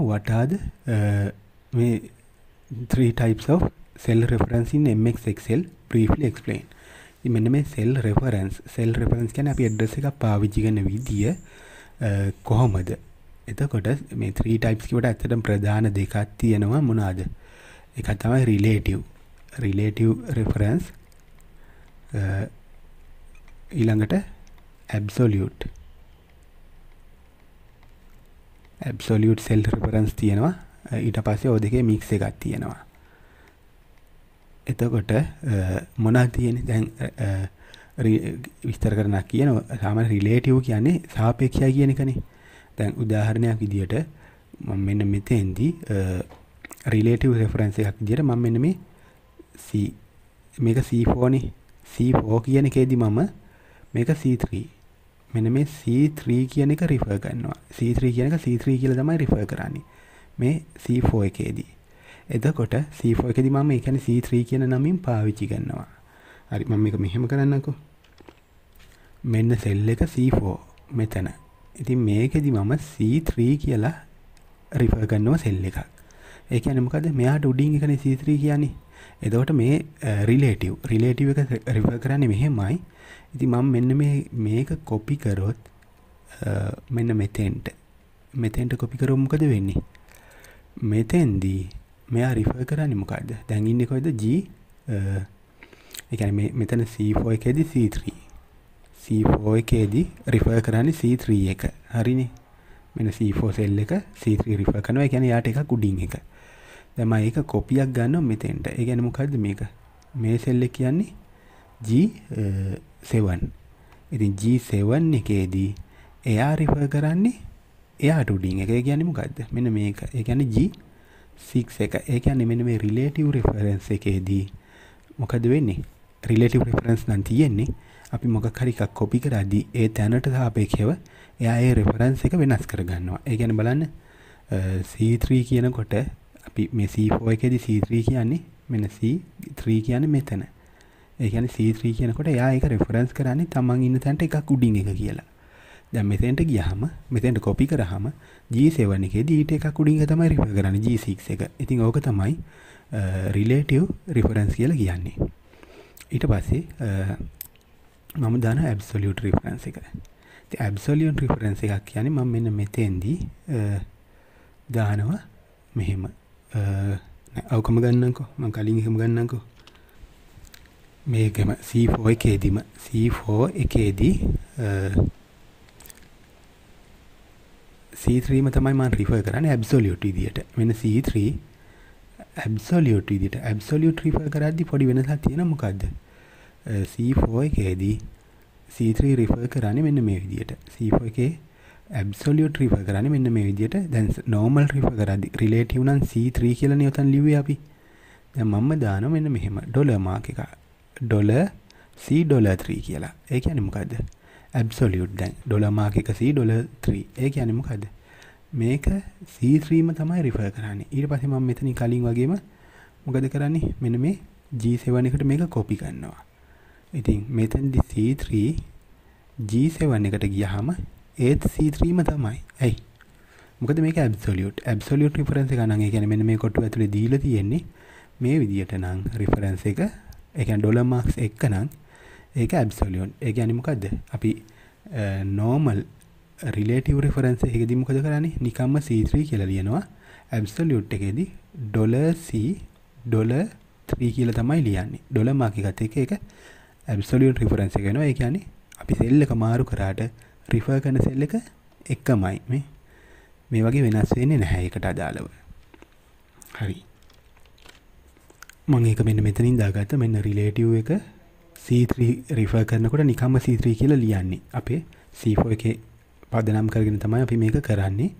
what are the මේ 3 types of cell reference in MX Excel briefly explain. මෙන්න මේ cell reference කියන්නේ අපි address එකක් පාවිච්චි කරන විදිය කොහොමද? එතකොට මේ 3 types කියවට ඇත්තටම ප්‍රධාන දෙකක් තියෙනවා. මොනවාද? එකක් තමයි relative reference, ඊළඟට absolute cell reference තියෙනවා. ඊට පස්සේ ඔය දෙකේ mix එකක් තියෙනවා. එතකොට මොනවද තියෙන්නේ? දැන් විස්තර කරනවා කියනවා සාමාන්‍ය relative කියන්නේ සාපේක්ෂයි කියන එකනේ. දැන් උදාහරණයක් විදියට මම මෙන්න මෙතෙන්දී relative reference එකක් විදියට මම මෙන්න මේ මේක C4 නේ. C4 කියන එකේදී මම මේක C3. මෙන්න මේ C3 කියන එක refer කරනවා. C3 කියන එක C3 කියලා තමයි refer කරන්නේ. මේ C4 එකේදී. එතකොට C4 එකේදී මම ඒ කියන්නේ C3 කියන නමින් පාවිච්චි කරනවා. හරි මම මේක මෙහෙම කරන්නම්කෝ. මෙන්න සෙල් එක C4 මෙතන. ඉතින් මේකෙදි මම C3 කියලා refer කරනවා සෙල් එකක්. ඒ කියන්නේ මොකද? මෙයාට උඩින් එකනේ C3 කියන්නේ. එතකොට මේ relative එක refer කරන්නේ මෙහෙමයි. ඉතින් මම මෙන්න මේක copy කරොත් මෙන්න මෙතෙන්ට copy කරොත් මොකද වෙන්නේ? මෙතෙන්දී මෙයා refer කරන්නේ මොකද්ද? දැන් ඉන්නේ කොහෙද? G ඒ කියන්නේ මෙතන C4 එකේදී C3 එකේදී refer කරන්නේ C3 එක. හරිනේ. මෙන්න C4 සෙල් එක C3 refer කරනවා. ඒ කියන්නේ යාට එකක් උඩින් එක. දැන් මම ඒක කොපියක් ගන්නවා මෙතෙන්ට. ඒ කියන්නේ මොකද්ද මේක? මේ සෙල් එක කියන්නේ G7. ඉතින් G7 එකේදී එයා refer කරන්නේ එයාට උඩින් එක. ඒ කියන්නේ මොකද්ද? මෙන්න මේක. ඒ කියන්නේ G6 එක. ඒ කියන්නේ මෙන්න මේ relative reference එකේදී මොකද වෙන්නේ? relative reference නම් තියෙන්නේ අපි මොකක් හරි එකක් copy කරද්දී ඒ තැනට සාපේක්ෂව එයා ඒ reference එක වෙනස් කර ගන්නවා. ඒ කියන්නේ බලන්න C3 කියනකොට අපි මේ C4 එකේදී C3 කියන්නේ මෙන්න C3 කියන්නේ මෙතන. ඒ කියන්නේ C3 කියනකොට එයා ඒක රෙෆරන්ස් කරන්නේ තමන් ඉන්න තැනට එකක් උඩින් එක කියලා. දැන් මෙතෙන්ට ගියාම මෙතෙන්ට කොපි කරාම G7 එකේදී ඊට එකක් උඩින් එක තමයි රිෆර් කරන්නේ G6 එක. ඉතින් ඕක තමයි relative reference කියලා කියන්නේ. ඊට පස්සේ මම දාන absolute reference එක. ඉතින් absolute reference එකක් කියන්නේ මම මෙන්න මෙතෙන්දී දානවා මෙහෙම. අවකම ගන්නම්කෝ. මම කලින් එහෙම ගන්නම්කෝ. මේකම C4 එකේදී C3 ම තමයි මම රිෆර් කරන්නේ absolute විදියට. මෙන්න C3 absolute විදියට absolute රිෆර් කරද්දී පොඩි වෙනසක් තියෙනවා. මොකද්ද? C4 එකේදී C3 රිෆර් කරන්නේ මෙන්න මේ විදියට. C4 එකේ absolute රිෆර් කරන්නේ මෙන්න මේ විදියට. දැන් normal රිෆර් කරද්දී relative නම් C3 කියලානේ උතන් ලිව්වේ අපි. දැන් මම දානවා මෙන්න මෙහෙම ඩොලර් මාක් එක. $C$3 කියලා. ඒ කියන්නේ මොකද්ද? absolute. දැන් ඩොලර් මාක් එක $3. ඒ කියන්නේ මොකද්ද? මේක C3 ම තමයි රිෆර් කරන්නේ. ඊට පස්සේ මම මෙතනින් කලින් වගේම මොකද කරන්නේ? මෙන්න මේ G7 එකට මේක කොපි කරනවා. ඉතින් මෙතනදී C3 G7 එකට ගියාම ඒත් C3 ම තමයි. ඇයි? මොකද මේක absolute reference එක නම් ඒ කියන්නේ මෙන්න මේ කොටුව ඇතුලේ දීලා තියෙන්නේ මේ විදියට නම් reference එක ඒ කියන්නේ ඩොලර් මාක්ස් එක නම් ඒක absolute. ඒ කියන්නේ මොකද්ද? අපි normal relative reference එකේදී මොකද කරන්නේ? නිකම්ම C3 කියලා ලියනවා. absolute එකේදී $C$3 කියලා තමයි ලියන්නේ. ඩොලර් මාක් එකත් එක්ක ඒක absolute reference එක වෙනවා. ඒ කියන්නේ අපි සෙල් එක මාරු කරාට refer කරන සෙල් එක එකමයි. මේ වගේ වෙනස් වෙන්නේ නැහැ ඒකට අදාළව. හරි. මම ඒක මෙන්න මෙතනින් දාගත්තා. මෙන්න relative එක C3 refer කරනකොට නිකම්ම C3 කියලා ලියන්නේ. අපේ C4 එකේ පදනම් කරගෙන තමයි අපි මේක කරන්නේ.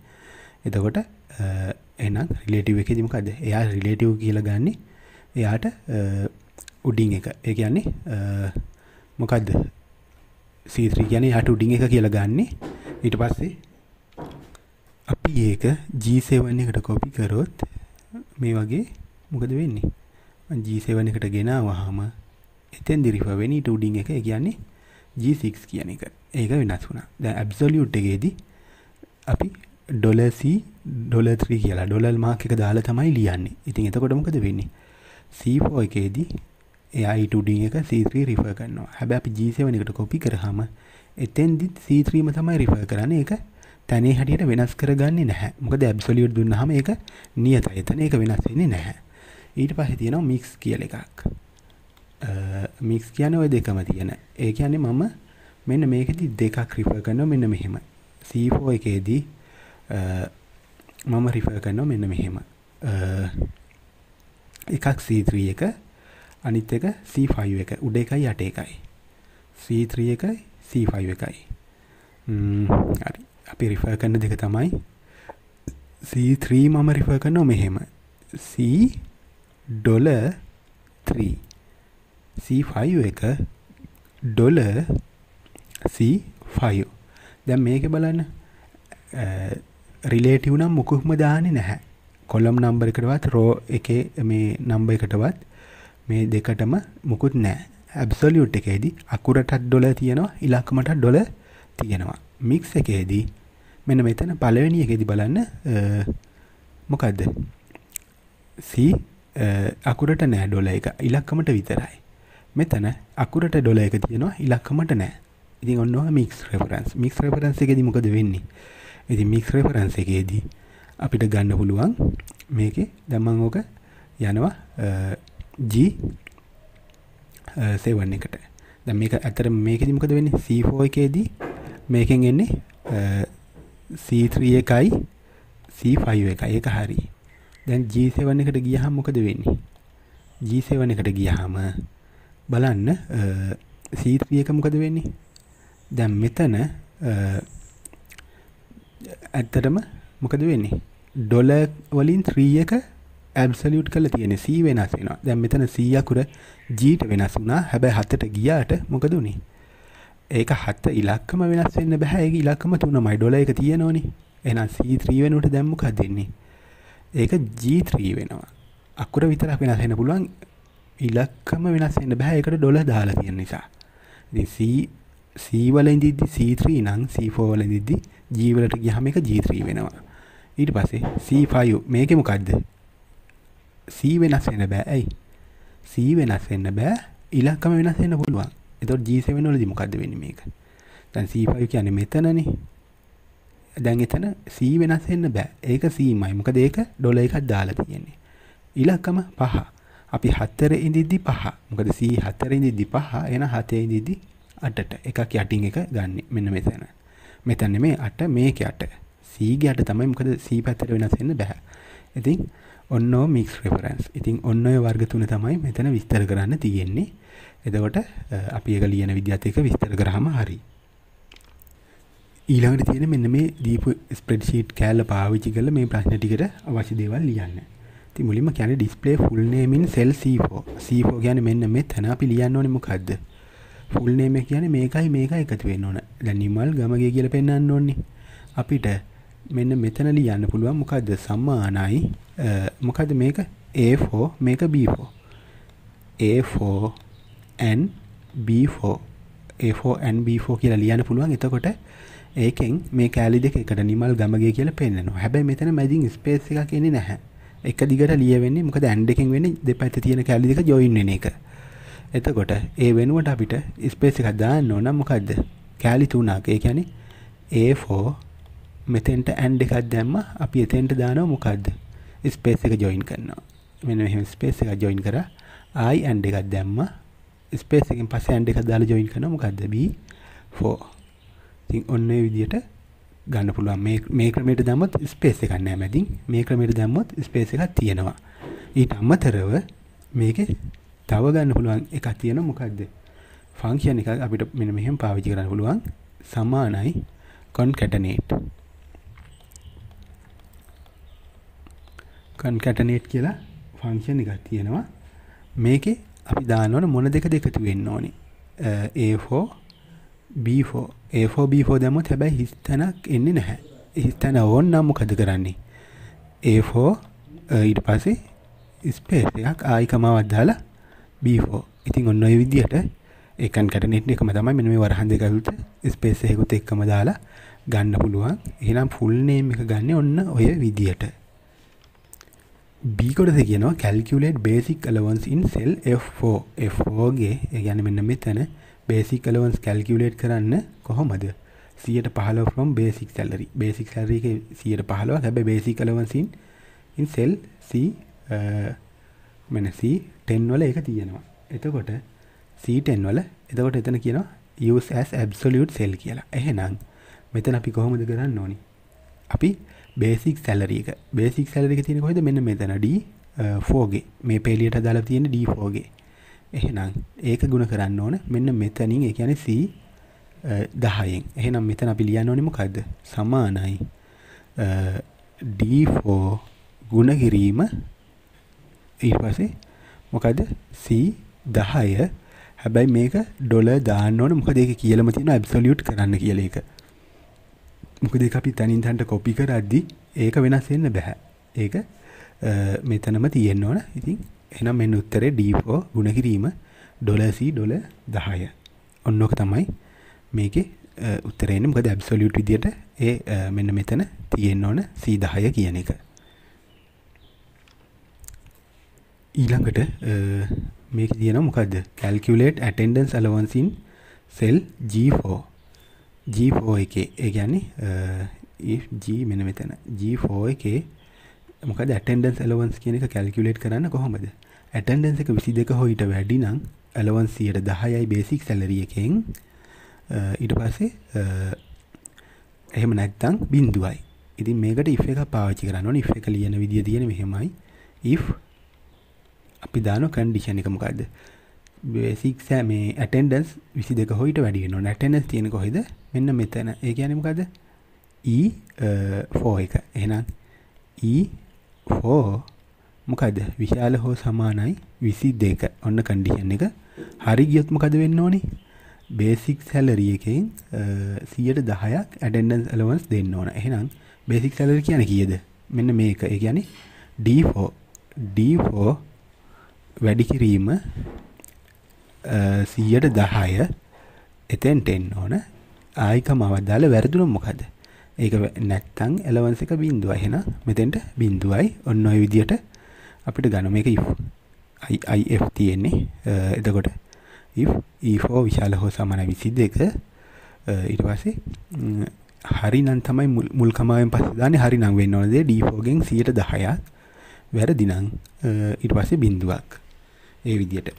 එතකොට එහෙනම් relative එකේදී මොකද්ද? එයා relative කියලා ගන්නෙ එයාට උඩින් එක. ඒ කියන්නේ මොකද්ද? C3 කියන්නේ එයාට උඩින් එක කියලා ගන්නෙ. ඊට පස්සේ අපි ඒක G7 එකට කොපි කරොත් මේ වගේ මොකද වෙන්නේ? G7 එකට ගෙනාවහම එතෙන්දි රිෆර් වෙන්නේ ඊට උඩින් එක. ඒ කියන්නේ G6 කියන එක. ඒක වෙනස් වුණා. දැන් absolute එකේදී අපි $C$3 කියලා ඩොලර් මාක් එක දාලා තමයි ලියන්නේ. ඉතින් එතකොට මොකද වෙන්නේ? C4 එකේදී එයා ඊට උඩින් එක C3 රිෆර් කරනවා. හැබැයි අපි G7 එකට කොපි කරාම එතෙන්දි C3 ම තමයි රිෆර් කරන්නේ. ඒක තැනේ හැටියට වෙනස් කරගන්නේ නැහැ. මොකද absolute දුන්නාම ඒක නියතයි. එතන ඒක වෙනස් වෙන්නේ නැහැ. ඊට පස්සේ තියෙනවා mix කියලා එකක්. mix කියන්නේ ওই දෙකම තියෙන. ඒ කියන්නේ මම මෙන්න මේකෙදි දෙකක් රිෆර් කරනවා මෙන්න මෙහෙම. C4 එකේදී මම රිෆර් කරනවා මෙන්න මෙහෙම. එකක් C3 එක අනිත් එක C5 එක. උඩ එකයි යට එකයි. C3 එකයි C5 එකයි. හරි. අපි රිෆර් කරන දෙක තමයි C3 මම රිෆර් කරනවා මෙහෙම. $3 C5 එක $C5. දැන් මේක බලන්න relative නම් මොකුත්ම දාන්නේ නැහැ. කොලම් නම්බර් එකටවත් රෝ එකේ මේ නම්බර් එකටවත් මේ දෙකටම මොකුත් නැහැ. absolute එකේදී අකුරටත් $. තියෙනවා ඉලක්කමටත් $. තියෙනවා. mix එකේදී මෙන්න මෙතන පළවෙනි එකේදී බලන්න මොකද්ද? C අකුරට නෑ $. එක ඉලක්කමට විතරයි. මෙතන අකුරට $. එක තියෙනවා ඉලක්කමට නෑ. ඉතින් ඔන්න ඔය mix reference. mix reference එකේදී මොකද වෙන්නේ? ඉතින් mix reference එකේදී අපිට ගන්න පුළුවන් මේකේ දැන් මම ඕක යනවා G7 එකට. දැන් මේක ඇත්තට මේකෙදි මොකද වෙන්නේ? C4 එකේදී මේකෙන් එන්නේ C3 එකයි C5 එකයි. ඒක හරි. දැන් G7 එකට ගියහම මොකද වෙන්නේ? G7 එකට ගියහම බලන්න C3 එක මොකද වෙන්නේ? දැන් මෙතන ඇත්තටම මොකද වෙන්නේ? $. වලින් 3 එක absolute කරලා තියෙන්නේ. C වෙනස් වෙනවා. දැන් මෙතන C අකුර G ට වෙනස් වුණා. හැබැයි 7ට ගියාට මොකද උනේ? ඒක 7 ඉලක්කම වෙනස් වෙන්න බෑ. ඒක ඉලක්කම 3මයි. $. එක තියෙනවනේ. එහෙනම් C3 වෙනුවට දැන් මොකක්ද දෙන්නේ? ඒක G3 වෙනවා. අකුර විතරක් වෙනස් වෙන්න පුළුවන්. ඉලක්කම වෙනස් වෙන්න බෑ ඒකට ඩොලර් දාලා තියෙන නිසා. ඉතින් C වල ඉඳිද්දි C3 නම් C4 වල ඉඳිද්දි G වලට ගියාම ඒක G3 වෙනවා. ඊට පස්සේ C5 මේකේ මොකද්ද? C වෙනස් වෙන්න බෑ. ඇයි? C වෙනස් වෙන්න බෑ. ඉලක්කම වෙනස් වෙන්න පුළුවන්. එතකොට G7 වලදී මොකද්ද වෙන්නේ මේක? දැන් C5 කියන්නේ මෙතනනේ. දැන් එතන C වෙනස් වෙන්න බෑ. ඒක Cමයි. මොකද ඒක ඩොලර් එකක් දාලා තියෙන්නේ. ඉලක්කම 5. අපි 4 ඉඳිද්දි 5. මොකද C 4 ඉඳිද්දි 5. එහෙනම් 7 ඉඳිද්දි 8ට. එකක් යටින් එක ගන්න. මෙන්න මෙතන. මෙතන නෙමෙයි 8 මේක 8. C ගේ 8 තමයි. මොකද C පැත්තට වෙනස් වෙන්න බෑ. ඉතින් ඔන්න ඔය මික්ස් රෙෆරන්ස්. ඉතින් ඔන්න ඔය වර්ග තුන තමයි මෙතන විස්තර කරන්න තියෙන්නේ. එතකොට අපි ඒක ලියන විදිහත් එක්ක විස්තර කරාම හරි. ඊළඟට තියෙන මෙන්න මේ දීපු ස්ප්‍රෙඩ්ෂීට් කෑල්ල පාවිච්චි කරලා මේ ප්‍රශ්න ටිකට අවශ්‍ය දේවල් ලියන්න. ඉතින් මුලින්ම කියන්නේ display full name in cell C4. C4 කියන්නේ මෙන්න මෙතන අපි ලියන්න ඕනේ මොකද්ද? full name එක කියන්නේ මේකයි එකතු වෙන්න ඕන. දැන් නිමල් ගමගේ කියලා පෙන්නන්න ඕනේ. අපිට මෙන්න මෙතන ලියන්න පුළුවන් මොකද්ද? සමානයි මොකද්ද මේක? A4 මේක B4. A4 and B4. A4 and B4 කියලා ලියන්න පුළුවන්. එතකොට ඒකෙන් මේ කැලි දෙක එකට නිමල් ගමගේ කියලා පෙන්නනවා. හැබැයි මෙතන මැදින් ස්පේස් එකක් එන්නේ නැහැ. එක දිගට ලියවෙන්නේ මොකද ඇන්ඩ් එකෙන් වෙන්නේ දෙපැත්තේ තියෙන කැලි දෙක ජොයින් වෙන එක. එතකොට ඒ වෙනුවට අපිට ස්පේස් එකක් දාන්න ඕන මොකද්ද? කැලි තුනක්. ඒ කියන්නේ A4 මෙතෙන්ට ඇන්ඩ් එකක් දැම්ම අපි එතෙන්ට දානවා මොකද්ද? ස්පේස් එක ජොයින් කරනවා. මෙන්න මෙහෙම ස්පේස් එකක් ජොයින් කරා I ඇන්ඩ් එකක් දැම්ම ස්පේස් එකෙන් පස්සේ ඇන්ඩ් එකක් දාලා ජොයින් කරනවා මොකද්ද? B4. ඉතින් ඔන්න ඔය විදිහට ගන්න පුළුවන්. මේ ක්‍රමයට දැම්මොත් ස්පේස් එකක් නැහැ මැදින්. මේ ක්‍රමයට දැම්මොත් ස්පේස් එකක් තියෙනවා. ඊට අමතරව මේකේ තව ගන්න පුළුවන් එකක් තියෙනවා මොකද්ද? ෆන්ක්ෂන් එකක් අපිට මෙන්න මෙහෙම පාවිච්චි කරන්න පුළුවන්. සමානයි concatenate. concatenate කියලා ෆන්ක්ෂන් එකක් තියෙනවා. මේකේ අපි දාන්න ඕන මොන දෙකද එකතු වෙන්න ඕනේ? A4 B4 A4 B4 දැම්මොත් හැබැයි හිස් තැනක් එන්නේ නැහැ. හිස් තැන ඕන නම් මොකද කරන්නේ? A4 ඊට පස්සේ ස්පේස් එකක් ආයි කමාවක් දාලා B4. ඉතින් ඔන්න ඔය විදිහට ඒ concatenate එකම තමයි මෙන්න මේ වරහන් දෙක අතර ස්පේස් එකකුත් එක්කම දාලා ගන්න පුළුවන්. එහෙනම් full name එක ගන්න ඔන්න ඔය විදිහට. B කොටසේ කියනවා calculate basic allowance in cell F4. F4 ගේ ඒ කියන්නේ මෙන්න මෙතන basic allowance calculate කරන්න කොහොමද? 115 from basic salary. Basic salary එකේ 115ක්. හැබැයි basic allowance in cell C මෙන්න C10 වල ඒක තියෙනවා. එතකොට C10 වල එතකොට එතන කියනවා use as absolute cell කියලා. එහෙනම් මෙතන අපි කොහොමද කරන්න ඕනි? අපි basic salary එක තියෙන්නේ කොහෙද? මෙන්න මෙතන D4 ගේ. මේ පෙළියට දාලා තියෙන D4 ගේ. එහෙනම් ඒක ගුණ කරන්න ඕන මෙන්න මෙතනින්. ඒ කියන්නේ C 10න්. එහෙනම් මෙතන අපි ලියන්න ඕනේ මොකද්ද? සමානයි D4 ගුණ කිරීම ඊට පස්සේ මොකද්ද? C 10. හැබැයි මේක ඩොලර් දාන්න ඕනේ. මොකද ඒක කියලාම තියෙනවා ඇබ්සොලියුට් කරන්න කියලා එක. මොකද ඒක අපි තනින් තනට කොපි කරද්දි ඒක වෙනස් වෙන්න බෑ. ඒක මෙතනම තියෙන්න ඕන. ඉතින් එහෙනම් මෙන්න උත්තරේ D4 ගුණ කිරීම $C $10. ඔන්නෝක තමයි මේකේ උත්තරේ එන්නේ. මොකද ඇබ්සොලියුට් විදියට ඒ මෙන්න මෙතන තියෙන්න ඕන C10 කියන එක. ඊළඟට මේකේ තියෙනවා මොකද්ද? calculate attendance allowance in cell G4. G4 එකේ ඒ කියන්නේ if G මෙන්න මෙතන G4 එකේ මොකද attendance allowance කියන එක calculate කරන්න කොහොමද? attendance එක 22 හෝ ඊට වැඩි නම් allowance 10යි basic salary එකෙන් ඊට පස්සේ එහෙම නැත්නම් බිඳුවයි. ඉතින් මේකට if එක පාවිච්චි කරන්න ඕනේ. if එක ලියන විදිය තියෙන්නේ මෙහෙමයි. if අපි දාන condition එක මොකද්ද? basic මේ attendance 22 හෝ ඊට වැඩි වෙන්න ඕනේ. attendance තියෙන්නේ කොහෙද? මෙන්න මෙතන. ඒ කියන්නේ මොකද්ද? E4 එක. එහෙනම් E4 මොකද්ද? විශාල හෝ සමානයි 22. ඔන්න condition එක. හරි ගියොත් මොකද වෙන්න ඕනේ? basic salary එකෙන් 110ක් attendance allowance දෙන්න ඕන. එහෙනම් basic salary කියන්නේ කීයද? මෙන්න මේක. ඒ කියන්නේ D4 වැඩි කිරීම 110 එතෙන්ට එන්න ඕන. ආයිකමාවක් දාලා වැරදුනොත් මොකද? ඒක නැත්තම් allowance එක 0යි. එහෙනම් මෙතෙන්ට 0යි. ඔන්න ඔය විදියට අපිට ගන්න මේක if තියෙන්නේ. එතකොට if e4 විශාල හෝ සමාන 22 ඊට පස්සේ හරි නම් තමයි මුල් කමාවෙන් පස්සේ දාන්නේ. හරි නම් වෙන්න ඕන දේ d4 ගෙන් 10%ක් වැරදි නම් ඊට පස්සේ බිඳුවක්. ඒ විදියට.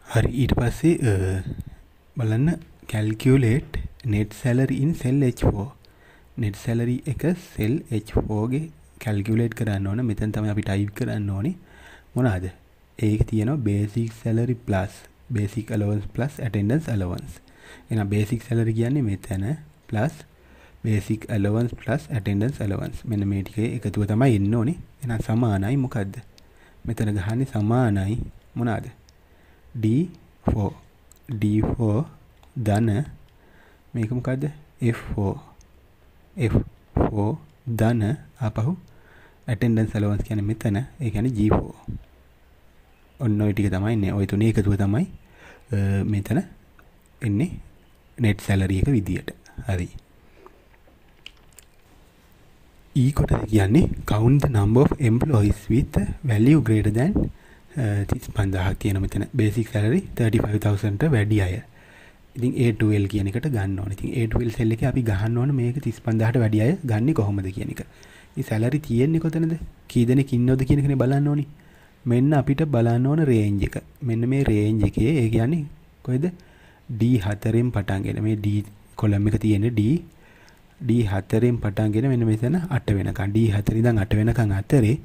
හරි ඊට පස්සේ බලන්න calculate net salary in cell H4. net salary එක cell H4 ගේ calculate කරන්න ඕන. මෙතන තමයි අපි type කරන්න ඕනේ. මොනවාද? ඒක තියෙනවා basic salary plus basic allowance plus attendance allowance. එහෙනම් basic salary කියන්නේ මෙතන plus basic allowance plus attendance allowance. මෙන්න මේ ටිකේ එකතුව තමයි එන්න ඕනේ. එහෙනම් සමානයි මොකද්ද? මෙතන ගහන්නේ සමානයි මොනවාද? D4 ධන මේක මොකද්ද? F4 ධන ආපහු attendance allowance කියන්නේ මෙතන. ඒ කියන්නේ G4. ඔන්න ඔය ටික තමයි ඉන්නේ. ඔය තුනේ එකතුව තමයි මෙතන එන්නේ net salary එක විදියට. හරි. E කොටස කියන්නේ count the number of employees with value greater than 35000ක් තියෙන මෙතන basic salary 35000ට වැඩි අය. ඉතින් A12 කියන එකට ගන්න ඕනේ. ඉතින් A12 cell එකේ අපි ගහන්න ඕනේ මේක 35000ට වැඩි අය ගන්නෙ කොහොමද කියන එක. මේ salary තියෙන්නේ කොතනද? කී දෙනෙක් ඉන්නවද කියන එකනේ බලන්න ඕනේ. මෙන්න අපිට බලන්න ඕන range එක. මෙන්න මේ range එකේ ඒ කියන්නේ කොහෙද? D4න් පටන්ගෙන මේ D column එක තියෙන්නේ D4න් පටන්ගෙන මෙන්න මෙතන 8 වෙනකන් D4 ඉඳන් 8 වෙනකන් අතරේ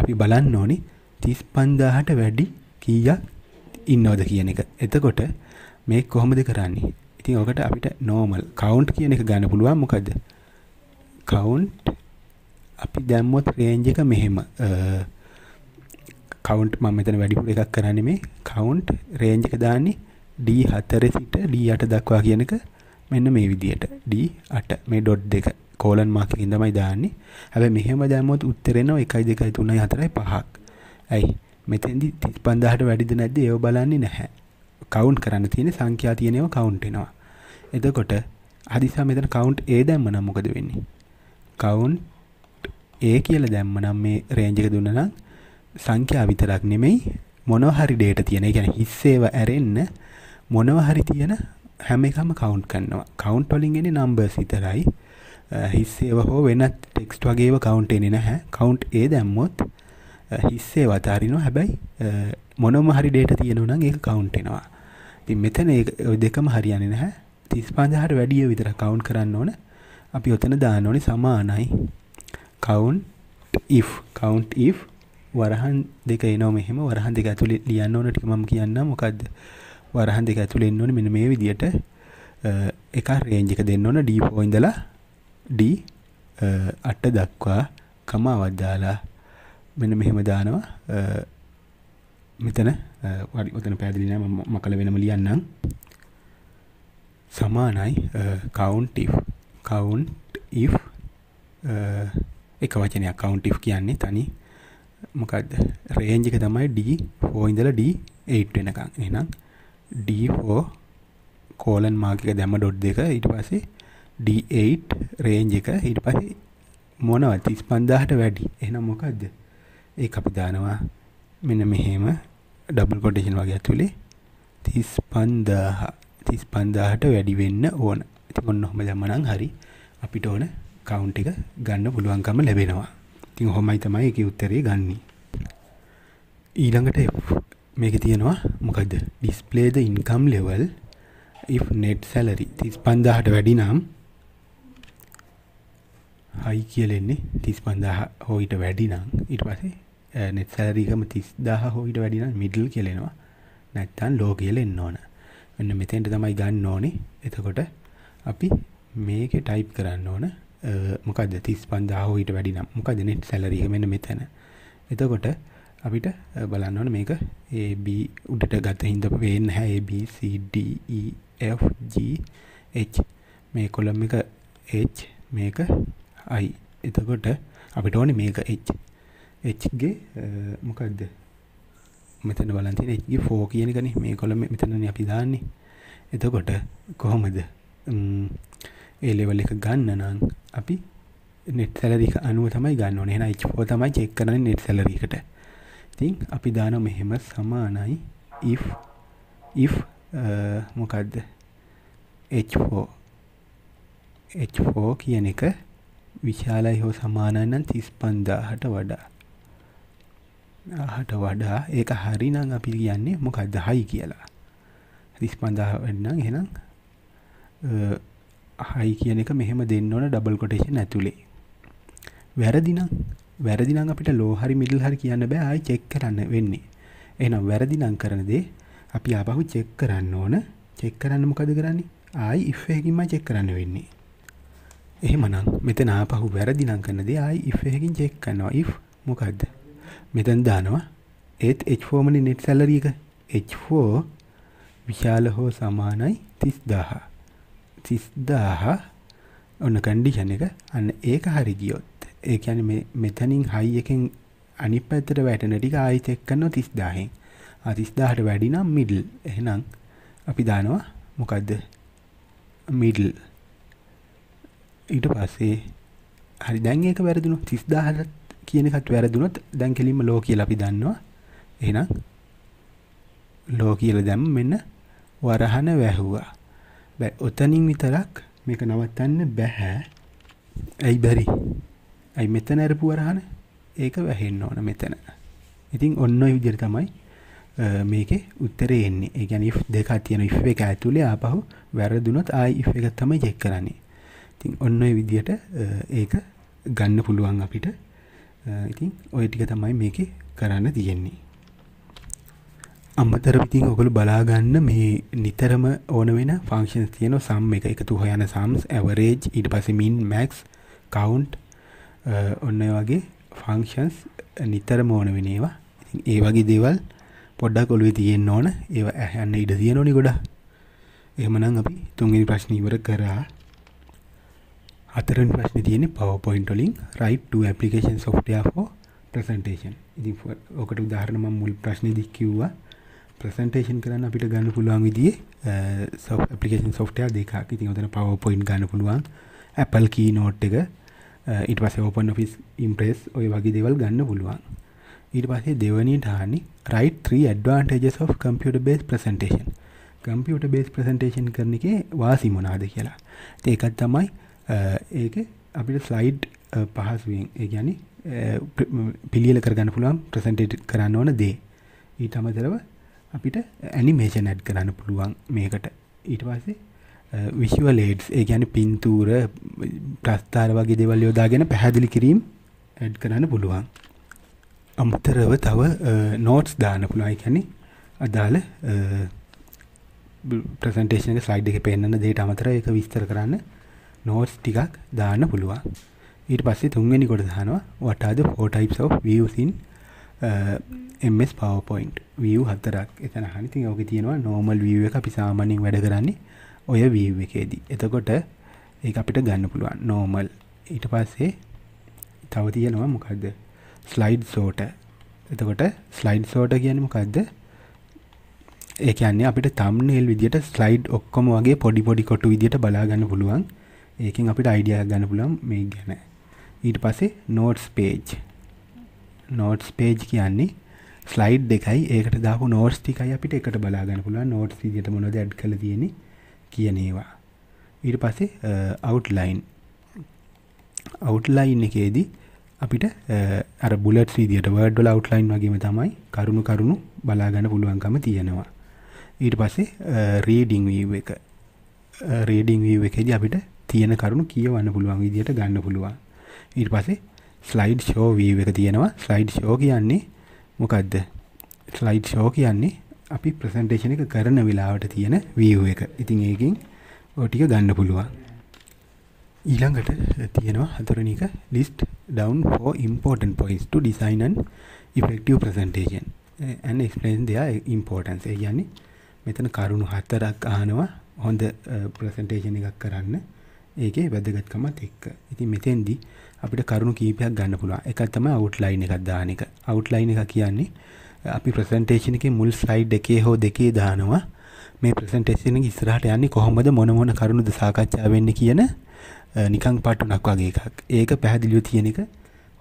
අපි බලන්න ඕනේ 35000ට වැඩි කීයක් ඉන්නවද කියන එක. එතකොට මේක කොහොමද කරන්නේ? ඉතින් ඔකට අපිට normal count කියන එක ගන්න පුළුවන්. මොකද count අපි දැම්මොත් range එක මෙහෙම count මම මෙතන වැඩිපුර එකක් කරන්නේ මේ count range එක දාන්නේ D4 සිට D8 දක්වා කියන එක මෙන්න මේ විදියට D8 මේ dot දෙක colon mark එකකින් තමයි දාන්නේ. හැබැයි මෙහෙම දැම්මොත් උත්තරේ එනවා 1 2 3 4 5ක්. ඇයි මෙතෙන්දි 35000ට වැඩිද නැද්ද ඒව බලන්නේ නැහැ. count කරන්න තියෙන්නේ සංඛ්‍යා තියෙනව count වෙනවා. එතකොට හදිස්සියෙන් මෙතන count A දැම්මනම් මොකද වෙන්නේ? count A කියලා දැම්මනම් මේ range එක දුන්නා නම් සංඛ්‍යා විතරක් නෙමෙයි මොනවා හරි data තියෙන. ඒ කියන්නේ හිස් ඒවා ඇරෙන්න මොනවා හරි තියෙන හැම එකම count කරනවා. count වලින් එන්නේ numbers විතරයි. හිස් ඒවා හෝ වෙනත් text වගේ ඒවා count එන්නේ නැහැ. count A දැම්මොත් හිස් ඒවා අතාරිනවා. හැබැයි මොනම හරි data තියෙනවා නම් ඒක count වෙනවා. ඉතින් මෙතන ඔය දෙකම හරියන්නේ නැහැ. 35000ට වැඩිය විතර count කරන්න ඕන. අපි ඔතන දාන්න ඕනේ සමානයි count if වරහන් දෙක එනවා මෙහෙම. වරහන් දෙක ඇතුලේ ලියන්න ඕන ටික මම කියන්නම්. මොකද්ද? වරහන් දෙක ඇතුලේ එන්න ඕනේ මෙන්න මේ විදියට එක range එක දෙන්න ඕන D4 ඉඳලා D8 දක්වා කමාවක් දාලා මෙන්න මෙහෙම දානවා. මෙතන ඔතන පැහැදිලි නෑ මම කල වෙනම ලියන්නම්. සමානයි count if එක වචනයක් count if කියන්නේ තනි මොකද්ද? range එක තමයි D4 ඉඳලා D8 වෙනකන්. එහෙනම් D4 colon mark එක දැම්ම dot දෙක ඊට පස්සේ D8 range එක ඊට පස්සේ මොනවද 35000ට වැඩි. එහෙනම් මොකද්ද? ඒක අපි දානවා මෙන්න මෙහෙම double quotation වගේ ඇතුලේ 35000ට වැඩි වෙන්න ඕන. ඉතින් ඔන්න ඔහම දැම්මනම් හරි අපිට ඕන count එක ගන්න පුළුවන්කම ලැබෙනවා. ඉතින් ඔහොමයි තමයි ඒකේ උත්තරේ ගන්නේ. ඊළඟට මේකේ තියෙනවා මොකද්ද? display the income level if net salary 35000ට වැඩි නම් high කියලා එන්නේ 35000 හෝ ඊට වැඩි නම් ඊට පස්සේ net salary එකම 30000 හෝ ඊට වැඩි නම් middle කියලා එනවා. නැත්තම් low කියලා එන්න ඕන. මෙන්න මෙතෙන්ට තමයි ගන්න ඕනේ. එතකොට අපි මේකේ type කරන්න ඕන මොකද්ද 35000 හෝ ඊට වැඩි නම් මොකද්ද net salary එක මෙන්න මෙතන. එතකොට අපිට බලන්න ඕනේ මේක A B උඩට ගත හින්දා වෙන්නේ නැහැ. A B C D E F G H මේ column එක H මේක I. එතකොට අපිට ඕනේ මේක h ගේ මොකද්ද මෙතන බලන්න තියෙන h ගේ 4 කියන එකනේ මේ කොලම මෙතනනේ අපි දාන්නේ. එතකොට කොහොමද ඒ ලෙවල් එක ගන්න නම් අපි net salary එක අනුව තමයි ගන්න ඕනේ. එහෙනම් h4 තමයි check කරන්නේ net salary එකට. ඉතින් අපි දානවා මෙහෙම සමානයි if මොකද්ද h4 කියන එක විශාලයි හෝ සමානයි නම් 35000ට වඩා ඒක හරි නම් අපි කියන්නේ මොකද්ද high කියලා. 35000 නම් එහෙනම් high කියන එක මෙහෙම දෙන්න ඕන double quotation ඇතුලේ. වැරදි නම් අපිට low හරි middle හරි කියන්න බෑ ආයි check කරන්න වෙන්නේ. එහෙනම් වැරදි නම් කරන දේ අපි ආපහු check කරන්න ඕන. check කරන්න මොකද කරන්නේ? ආයි if එකකින්මයි check කරන්න වෙන්නේ. එහෙමනම් මෙතන ආපහු වැරදි නම් කරන දේ ආයි if එකකින් check කරනවා. if මොකද්ද? මෙතන දානවා ඒත් h4 මනේ net salary එක. h4 විශාල හෝ සමානයි 30000 ඔන්න කන්ඩිෂන් එක. අන්න ඒක හරි ගියොත් ඒ කියන්නේ මෙතනින් high එකෙන් අනිත් පැත්තට වැටෙන ටික ආයි check කරනවා 30000න්. 30000ට වැඩි නම් middle. එහෙනම් අපි දානවා මොකද්ද? middle. ඊට පස්සේ හරි දැන් ඒක වැරදුනොත් 30000 කියන එකත් වැරදුනොත් දැන් කෙලින්ම low කියලා අපි දන්නවා. එහෙනම් low කියලා දැම්ම මෙන්න වරහන වැහුවා. බෑ ඔතනින් විතරක් මේක නවත්තන්න බෑ. ඇයි බැරි? ඇයි මෙතන අරපු වරහන? ඒක වැහෙන්න ඕන මෙතන. ඉතින් ඔන්න ඔය විදිහට තමයි මේකේ උත්තරේ එන්නේ. ඒ කියන්නේ if දෙකක් තියෙන if එක ඇතුලේ ආපහු වැරදුනොත් ආයි if එක තමයි check කරන්නේ. ඉතින් ඔන්න ඔය විදිහට ඒක ගන්න පුළුවන් අපිට. ඉතින් ඔය ටික තමයි මේකේ කරන්න තියෙන්නේ. අමතරව ඉතින් ඔයගොල්ලෝ බලා ගන්න මේ නිතරම ඕන වෙන ෆන්ක්ෂන්ස් තියෙනවා. sum එක එකතු හොයන sums, average, ඊට පස්සේ min, max, count ඔන්න ඔය වගේ ෆන්ක්ෂන්ස් නිතරම ඕන වෙන ඒවා. ඉතින් ඒ වගේ දේවල් පොඩ්ඩක් ඔළුවේ තියෙන්න ඕන. ඒවා අහන්න ඉඩ තියෙනෝනේ ගොඩක්. එහෙමනම් අපි තුන්වෙනි ප්‍රශ්නේ ඉවර කරා. හතරවෙනි ප්‍රශ්නේ තියෙන්නේ PowerPoint වලින් write to application software for presentation. ඉතින් ඔකට උදාහරණ මම මුල් ප්‍රශ්නේදී කිව්වා presentation කරන්න අපිට ගන්න පුළුවන් විදිහේ application software දෙකක්. ඉතින් උතන PowerPoint ගන්න පුළුවන්, Apple Keynote එක, ඊට පස්සේ OpenOffice Impress ඔය වගේ දේවල් ගන්න පුළුවන්. ඊට පස්සේ දෙවෙනියට අහන්නේ write 3 advantages of computer based presentation. computer based presentation කරන එකේ වාසි මොනවාද කියලා. ඉතින් ඒකත් තමයි ඒක අපිට ස්ලයිඩ් පහසුවෙන් ඒ කියන්නේ පිළියෙල කරගන්න පුළුවන් ප්‍රසන්ටේට් කරන්න ඕන දේ. ඊට අමතරව අපිට ඇනිමේෂන් ඇඩ් කරන්න පුළුවන් මේකට. ඊට පස්සේ විෂුවල් ඒඩ්ස් ඒ කියන්නේ පින්තූර, ප්‍රස්තාර වගේ දේවල් යොදාගෙන පැහැදිලි කිරීම ඇඩ් කරන්න පුළුවන්. අමතරව තව නෝට්ස් දාන්න පුළුවන්. ඒ කියන්නේ අදාළ ප්‍රසන්ටේෂන් එක ස්ලයිඩ් එකේ පෙන්නන දේට අමතරව ඒක විස්තර කරන්න notes ටිකක් දාන්න පුළුවන්. ඊට පස්සේ තුන්වෙනි කොට දානවා what are the 4 types of views in MS PowerPoint. view හතරක් එතන අහන්න. ඉතින් ඔකේ තියෙනවා normal view එක අපි සාමාන්‍යයෙන් වැඩ කරන්නේ ඔය view එකේදී. එතකොට ඒක අපිට ගන්න පුළුවන් normal. ඊට පස්සේ තව තියෙනවා මොකද්ද? slide sorter. එතකොට slide sorter කියන්නේ මොකද්ද? ඒ කියන්නේ අපිට thumbnail විදියට slide ඔක්කොම වගේ පොඩි කොටු විදියට බලා ගන්න පුළුවන්. ඒකෙන් අපිට අයිඩියා එකක් ගන්න පුළුවන් මේ ගැන. ඊට පස්සේ notes page කියන්නේ ස්ලයිඩ් එකයි ඒකට දාපු notes ටිකයි අපිට එකට බලා ගන්න පුළුවන්. notes විදියට මොනවද ඇඩ් කරලා තියෙන්නේ කියන ඒවා. ඊට පස්සේ outline එකේදී අපිට අර bullets විදියට word වල outline වගේම තමයි කරුණු බලා ගන්න පුළුවන්කම තියෙනවා. ඊට පස්සේ reading view එකේදී අපිට තියෙන කරුණු කියවන්න පුළුවන් විදියට ගන්න පුළුවන්. ඊට පස්සේ slide show view එක තියෙනවා. slide show කියන්නේ මොකද්ද? slide show කියන්නේ අපි presentation එක කරන වෙලාවට තියෙන view එක. ඉතින් ඒකෙන් ඔය ටික ගන්න පුළුවන්. ඊළඟට තියෙනවා හතරවෙනි එක list down 4 important points to design an effective presentation and explain their importance. ඒ කියන්නේ මෙතන කරුණු හතරක් අහනවා හොඳ presentation එකක් කරන්න. ඒකේ වැදගත්කමත් එක්ක. ඉතින් මෙතෙන්දී අපිට කරුණු කීපයක් ගන්න පුළුවන්. එකක් තමයි අවුට්ලයින් එකක් දාන එක. අවුට්ලයින් එක කියන්නේ අපි ප්‍රසන්ටේෂන් එකේ මුල් ස්ලයිඩ් එකේ හෝ දෙකේ දානවා මේ ප්‍රසන්ටේෂන් එක ඉස්සරහට යන්නේ කොහොමද මොන කරුණුද සාකච්ඡා වෙන්නේ කියන නිකන් පාටුණක් වගේ එකක්. ඒක පැහැදිලිව තියෙන එක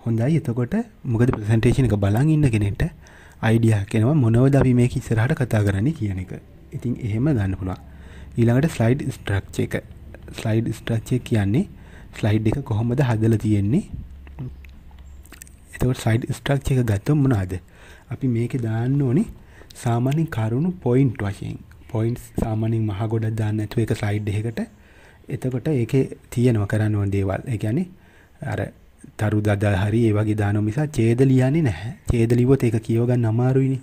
හොඳයි. එතකොට මොකද ප්‍රසන්ටේෂන් එක බලන් ඉන්න කෙනෙක්ට අයිඩියා එකක් එනවා මොනවද අපි මේක ඉස්සරහට කතා කරන්නේ කියන එක. ඉතින් එහෙම ගන්න පුළුවන්. ඊළඟට ස්ලයිඩ් ස්ට්‍රක්චර් එක. ස්ලයිඩ් ස්ට්‍රක්චර් කියන්නේ ස්ලයිඩ් එක කොහොමද හදලා තියෙන්නේ. එතකොට ස්ලයිඩ් ස්ට්‍රක්චර් එක ගත්තොත් මොනවද? අපි මේකේ දාන්න ඕනේ සාමාන්‍ය කරුණු පොයින්ට් වශයෙන්. පොයින්ට්ස් සාමාන්‍යයෙන් මහ ගොඩක් දාන්න නැතුව එක ස්ලයිඩ් එකකට. එතකොට ඒකේ තියෙනවා කරන්න ඕන දේවල්. ඒ කියන්නේ අර තරු දදා හරි ඒ වගේ දානවා මිස ඡේද ලියන්නේ නැහැ. ඡේද ලිව්වොත් ඒක කියව ගන්න අමාරුයිනේ.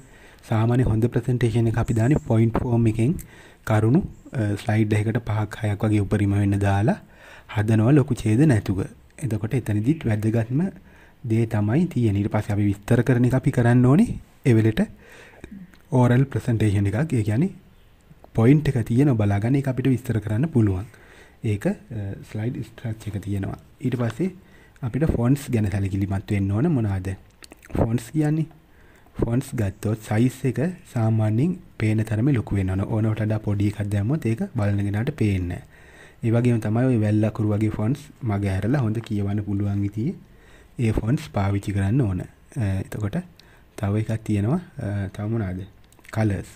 සාමාන්‍ය හොඳ ප්‍රසන්ටේෂන් එක අපි දාන්නේ පොයින්ට් ෆෝම් එකෙන් කරුණු ස්ලයිඩ් එකකට 5ක් 6ක් වගේ උපරිම වෙන්න දාලා හදනවා ලොකු ඡේද නැතුව. එතකොට එතනදිත් වැදගත්ම දේ තමයි තියෙන්නේ. ඊට පස්සේ අපි විස්තර කරන එක අපි කරන්න ඕනේ ඒ වෙලෙට ඕරල් ප්‍රසන්ටේෂන් එකක්. ඒ කියන්නේ පොයින්ට් එක තියෙන බලාගන්න ඒක අපිට විස්තර කරන්න පුළුවන්. ඒක ස්ලයිඩ් ස්ට්‍රක්චර් එක තියෙනවා. ඊට පස්සේ අපිට ෆොන්ට්ස් ගැන සැලකිලිමත් වෙන්න ඕන. මොනවාද ෆොන්ට්ස් කියන්නේ? ෆොන්ට්ස් ගත්තොත් සයිස් එක සාමාන්‍යයෙන් පේන තරමේ ලොකු වෙන්න ඕන. ඕනවට වඩා පොඩි එකක් දැම්මොත් ඒක බලන කෙනාට පේන්නේ නැහැ. ඒ වගේම තමයි ওই වැල් අකුරු වගේ ෆොන්ට්ස් මග හැරලා හොඳ කියවන්න පුළුවන් විදිහේ ඒ ෆොන්ට්ස් පාවිච්චි කරන්න ඕන. එතකොට තව එකක් තියෙනවා. තව මොනවාද? කලර්ස්.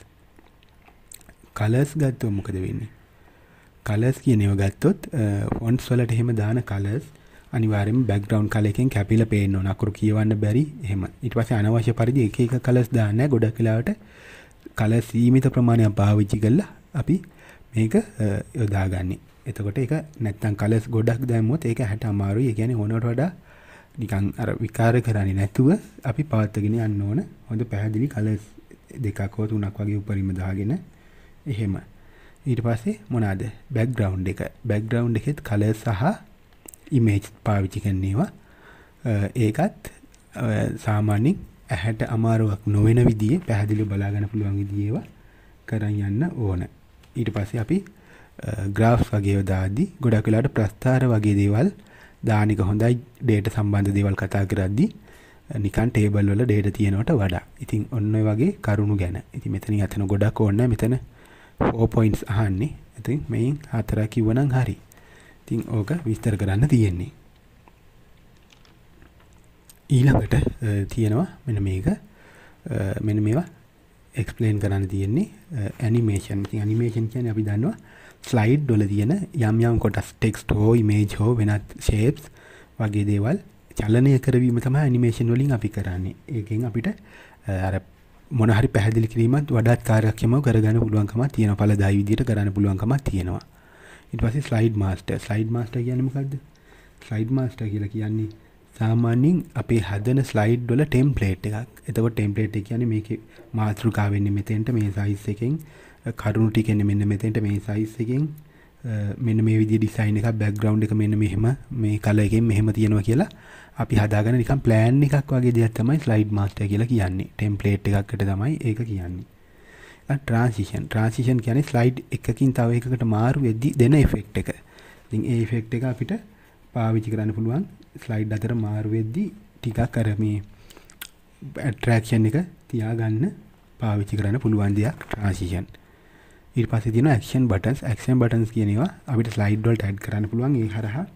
කලර්ස් ගත්තොත් මොකද වෙන්නේ? කලර්ස් කියන ඒවා ගත්තොත් ෆොන්ට්ස් වලට එහෙම දාන කලර්ස් අනිවාර්යයෙන්ම බෑග්ග්‍රවුන්ඩ් කලර් එකෙන් කැපිලා පේන්න ඕන. අකුරු කියවන්න බැරි එහෙම. ඊට පස්සේ අනවශ්‍ය පරිදි එක එක කලර්ස් දාන්න නැහැ. ගොඩක් වෙලාවට කලර් සීමිත ප්‍රමාණයක් පාවිච්චි කරලා අපි මේක යොදාගන්නේ. එතකොට ඒක නැත්තම් කලර්ස් ගොඩක් දැම්මොත් ඒක හැට අමාරුයි. ඒ කියන්නේ ඕනවට වඩා නිකන් අර විකාර කරන්නේ නැතුව අපි පවත්වාගෙන යන්න ඕන. හොඳ පැහැදිලි කලර්ස් දෙකක් හෝ තුනක් වගේ උපරිම දාගෙන එහෙම. ඊට පස්සේ මොනවාද? බෑග්ග්‍රවුන්ඩ් එක. බෑග්ග්‍රවුන්ඩ් එකෙත් කලර්ස් සහ ඉමේජ් පාවිච්චි කරන ඒවා. ඒකත් සාමාන්‍යයෙන් ඇහැට අමාරුවක් නොවන විදිහේ පැහැදිලිව බලා ගන්න පුළුවන් විදිහේ ඒවා කරන් යන්න ඕන. ඊට පස්සේ අපි ග්‍රාෆ්ස් වගේ දාද්දි ගොඩක් වෙලාවට ප්‍රස්තාර වගේ දේවල් දාන එක හොඳයි. ඩේටා සම්බන්ධ දේවල් කතා කරද්දි නිකන් ටේබල් වල ඩේටා තියෙනවට වඩා. ඉතින් ඔන්න ඔය වගේ කරුණු ගැන. ඉතින් මෙතනින් අතන ගොඩක් ඕනේ මෙතන 4 points අහන්නේ. ඉතින් මේන් 4 කිව්වනම් හරි. ඉතින් ඕක විස්තර කරන්න තියෙන්නේ. ඊළඟට තියෙනවා මෙන්න මේවා එක්ස්ප්ලেইন කරන්න තියෙන්නේ ඇනිමේෂන්. ඉතින් ඇනිමේෂන් කියන්නේ අපි දන්නවා ස්ලයිඩ් වල තියෙන යම් කොටස් ටෙක්ස්ට් හෝ ඉමේජ් හෝ වෙනත් ෂේප්ස් වගේ දේවල් චලනය කරවීම තමයි ඇනිමේෂන් වලින් අපි කරන්නේ. ඒකෙන් අපිට අර මොන හරි පැහැදිලි කිරීමත් වඩාත් කාර්යක්ෂමව කරගන්න පුළුවන්කමක් තියෙනවා. ඵලදායී විදිහට කරන්න පුළුවන්කමක් තියෙනවා. ඊට පස්සේ ස්ලයිඩ් මාස්ටර්. ස්ලයිඩ් මාස්ටර් කියන්නේ මොකද්ද? ස්ලයිඩ් මාස්ටර් කියලා කියන්නේ සාමාන්‍යයෙන් අපේ හදන ස්ලයිඩ් වල ටෙම්ප්ලේට් එකක්. එතකොට ටෙම්ප්ලේට් එක කියන්නේ මේකේ මාතෘකාව වෙන්නේ මෙතෙන්ට මේ සයිස් එකෙන්, කරුණු ටික එන්නේ මෙන්න මෙතෙන්ට මේ සයිස් එකෙන්, මෙන්න මේ විදිහේ ඩිසයින් එකක්, බෑග්ග්‍රවුන්ඩ් එක මෙන්න මෙහෙම, මේ කලර් එකෙන් මෙහෙම තියෙනවා කියලා අපි හදාගෙන නිකන් ප්ලෑන් එකක් වගේ දෙයක් තමයි ස්ලයිඩ් මාස්ටර් කියලා කියන්නේ. ටෙම්ප්ලේට් එකකට තමයි ඒක කියන්නේ. ට්‍රාන්සිෂන් කියන්නේ ස්ලයිඩ් එකකින් තව එකකට මාරු වෙද්දී දෙන ඉෆෙක්ට් එක. ඉතින් ඒ ඉෆෙක්ට් එක අපිට පාවිච්චි කරන්න පුළුවන් ස්ලයිඩ් අතර මාරු වෙද්දී ටිකක් අර මේ ඇට්‍රැක්ෂන් එක තියාගන්න පාවිච්චි කරන්න පුළුවන් දෙයක් ට්‍රාන්සිෂන්. ඊට පස්සේ තියෙනවා ඇක්ෂන් බටන්ස්. ඇක්ෂන් බටන්ස් කියන ඒවා අපිට ස්ලයිඩ් වලට ඇඩ් කරන්න පුළුවන්. ඒ හරහා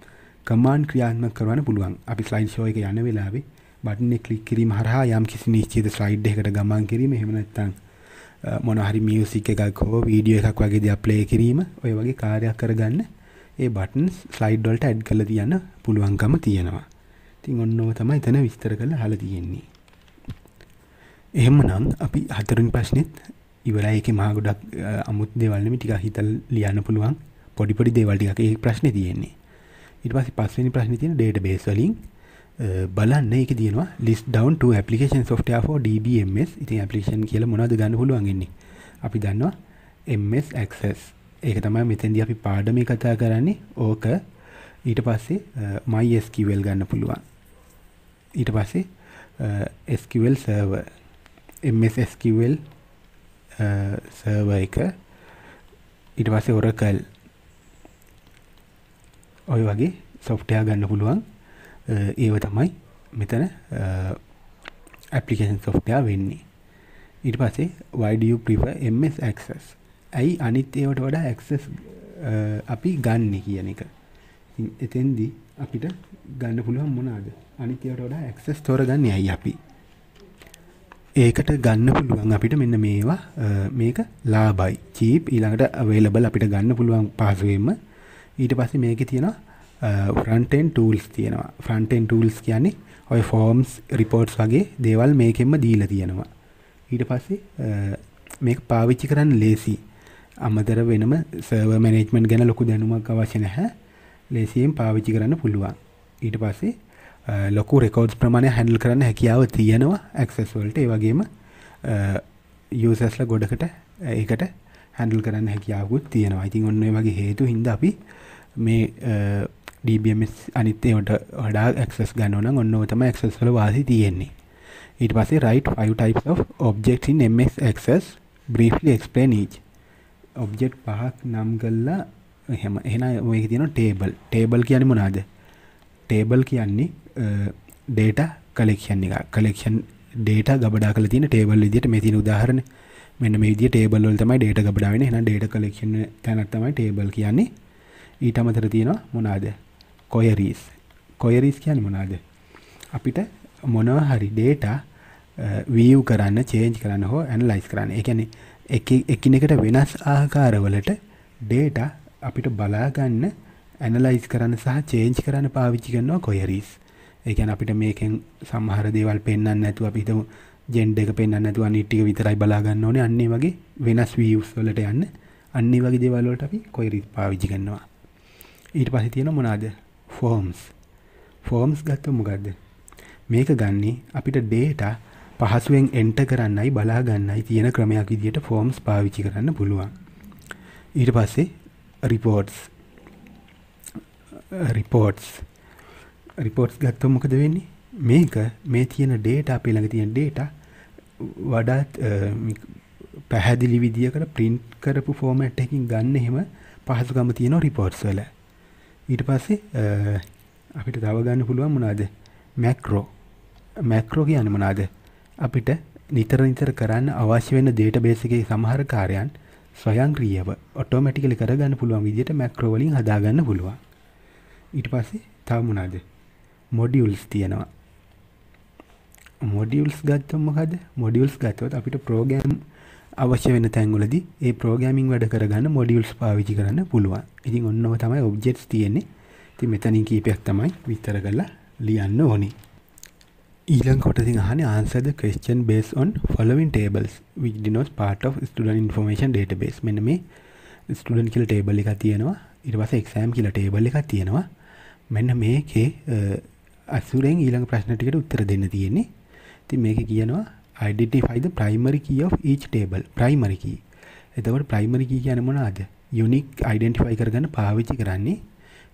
කමාන්ඩ් ක්‍රියාත්මක කරවන්න පුළුවන්. අපි ස්ලයිඩ් ෂෝ එක යන වෙලාවේ බටන් එක ක්ලික් කිරීම හරහා යම් කිසි නිශ්චිත ස්ලයිඩ් එකකට ගමන් කිරීම, එහෙම නැත්නම් මොන හරි මියුසික් එකක් හෝ වීඩියෝ එකක් වගේ දේවල් ප්ලේ කිරීම, ඔය වගේ කාර්යයක් කරගන්න ඒ බටන්ස් ස්ලයිඩ් වලට ඇඩ් කරලා තියන්න පුළුවන්කම තියෙනවා. ඉතින් ඔන්නව තමයි එතන විස්තර කරලා අහලා තියෙන්නේ. එහෙමනම් අපි හතරවෙනි ප්‍රශ්නෙත් ඉවරයි. ඒකේ මහා ගොඩක් අමුතු දේවල් නෙමෙයි, ටිකක් හිතලා ලියන්න පුළුවන් පොඩි දේවල් ටිකක් ඒ ප්‍රශ්නේ තියෙන්නේ. ඊට පස්සේ පස්වෙනි ප්‍රශ්නේ තියෙන database වලින් බලන්න ඒකේ තියෙනවා list down to application software for DBMS. ඉතින් application කියලා මොනවද ගන්න පුළුවන් ඉන්නේ? අපි දන්නවා MS Access. ඒක තමයි මෙතෙන්දී අපි පාඩමේ කතා කරන්නේ. ඕක ඊට පස්සේ MySQL ගන්න පුළුවන්. ඊට පස්සේ SQL server, MS SQL server එක. ඊට පස්සේ Oracle ඔය වගේ software ගන්න පුළුවන්. ඒව තමයි මෙතන application software වෙන්නේ. ඊට පස්සේ why do you prefer MS Access? ඇයි අනිත් ඒවට වඩා access අපි ගන්න කියන එක. ඉතින් එතෙන්දී අපිට ගන්න පුළුවන් මොනවාද? අනිත් ඒවට වඩා access තෝරගන්නේ ඇයි අපි? ඒකට ගන්න පුළුවන් අපිට මෙන්න මේවා මේක ලාභයි. cheap ඊළඟට available අපිට ගන්න පුළුවන් පහසුවෙන්ම. ඊට පස්සේ මේකේ තියෙනවා front end tools තියෙනවා. front end tools කියන්නේ ඔය forms reports වගේ දේවල් මේකෙන්ම දීලා තියෙනවා. ඊට පස්සේ මේක පාවිච්චි කරන්න ලේසි. අමතර වෙනම server management ගැන ලොකු දැනුමක් අවශ්‍ය නැහැ. ලේසියෙන් පාවිච්චි කරන්න පුළුවන්. ඊට පස්සේ ලොකු records ප්‍රමාණය handle කරන්න හැකියාව තියෙනවා access වලට. ඒ වගේම usersලා ගොඩකට ඒකට handle කරන්න හැකියාවකුත් තියෙනවා. ඉතින් ඔන්න ඔය වගේ හේතු හින්දා අපි මේ DBMS අනිත් ඒවාට වඩා access ගන්නවා නම් ඔන්න ඔය තමයි access වල වාසි තියෙන්නේ. ඊට පස්සේ write 5 types of objects in MS Access, briefly explain each. object පහක් නම් කරලා එහෙනම් මේකේ තියෙනවා table. table කියන්නේ මොනවාද? table කියන්නේ data collection එක. collection data ගබඩා කරලා තියෙන table විදියට මේ තියෙන උදාහරණ. මෙන්න මේ විදිය table වල තමයි data ගබඩා වෙන්නේ. එහෙනම් data collection තැනක් තමයි table කියන්නේ. ඊට අමතරව තියෙනවා මොනවාද? queries. queries කියන්නේ මොනවාද? අපිට මොනවා හරි data view කරන්න, change කරන්න හෝ analyze කරන්න. ඒ කියන්නේ එකිනෙකට වෙනස් ආකාරවලට data අපිට බලා ගන්න, analyze කරන්න සහ change කරන්න පාවිච්චි කරනවා queries. ඒ කියන්නේ අපිට මේකෙන් සමහර දේවල් පෙන්වන්න නැතුව අපි හිතමු gender එක පෙන්වන්න නැතුව අනිත් ටික විතරයි බලා ගන්න ඕනේ. අන්න ඒ වගේ වෙනස් views වලට යන්න. අන්න ඒ වගේ දේවල් වලට අපි queries පාවිච්චි කරනවා. ඊට පස්සේ තියෙනවා මොනවාද? forms. forms ගත්තොත් මොකද්ද? මේක ගන්නේ අපිට data පහසුවෙන් enter කරන්නයි බලා ගන්නයි තියෙන ක්‍රමයක් විදිහට forms පාවිච්චි කරන්න පුළුවන්. ඊට පස්සේ reports ගත්තොත් මොකද වෙන්නේ? මේක මේ තියෙන data අපේ ළඟ තියෙන data වඩාත් පැහැදිලි විදිහකට print කරපු format එකකින් ගන්න එහෙම පහසුකම තියෙනවා reports වල. ඊට පස්සේ අපිට තව ගන්න පුළුවන් මොනවාද? macro කියන්නේ මොනවාද? අපිට නිතර කරන්න අවශ්‍ය වෙන database එකේ සමහර කාර්යයන් ස්වයංක්‍රීයව automatically කරගන්න පුළුවන් විදිහට macro වලින් හදාගන්න පුළුවන්. ඊට පස්සේ තව මොනවාද? modules තියෙනවා. modules ගත්තොත් මොකද? modules ගත්තොත් අපිට program අවශ්‍ය වෙන තැන්වලදී ඒ programming වැඩ කරගන්න modules පාවිච්චි කරන්න පුළුවන්. ඉතින් ඔන්නව තමයි objects තියෙන්නේ. ඉතින් මෙතනින් කීපයක් තමයි විස්තර කරලා ලියන්න ඕනේ. ඊළඟ කොටසින් අහන්නේ answer the question based on following tables which denotes part of student information database. මෙන්න මේ student කියලා table එකක් තියෙනවා. ඊට පස්සේ exam කියලා table එකක් තියෙනවා. මෙන්න මේකේ අසුරෙන් ඊළඟ ප්‍රශ්න ටිකට උත්තර දෙන්න තියෙන්නේ. ඉතින් මේකේ කියනවා identify the primary key of each table. primary key. එතකොට primary key කියන්නේ මොනවාද? unique identify කරගන්න පාවිච්චි කරන්නේ.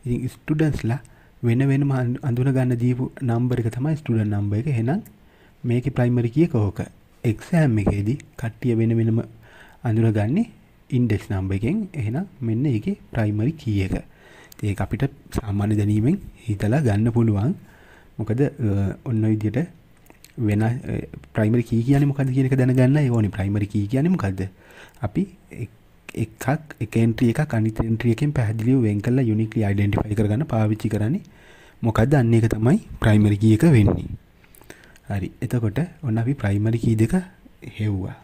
ඉතින් ස්ටුඩන්ට්ස්ලා වෙන වෙනම අඳුන ගන්න දීපු නම්බර් එක තමයි ස්ටුඩන්ට් නම්බර් එක. එහෙනම් මේකේ primary key එක ඕක. exam එකේදී කට්ටිය වෙන වෙනම අඳුනගන්නේ index number එකෙන්. එහෙනම් මෙන්න ඒකේ primary key එක. ඒක අපිට සාමාන්‍ය දැනීමෙන් හිතලා ගන්න පුළුවන්. මොකද ඔන්න ඔය විදිහට වෙන primary key කියන්නේ මොකද්ද කියන එක දැනගන්නයි ඕනේ. primary key කියන්නේ මොකද්ද? අපි එක entry එකක් අනිත් entry එකෙන් පැහැදිලිව වෙන් කරලා uniquely identify කරගන්න පාවිච්චි කරන්නේ. මොකද්ද? අන්න ඒක තමයි primary key එක වෙන්නේ. හරි. එතකොට ඔන්න අපි primary key දෙක හෙව්වා.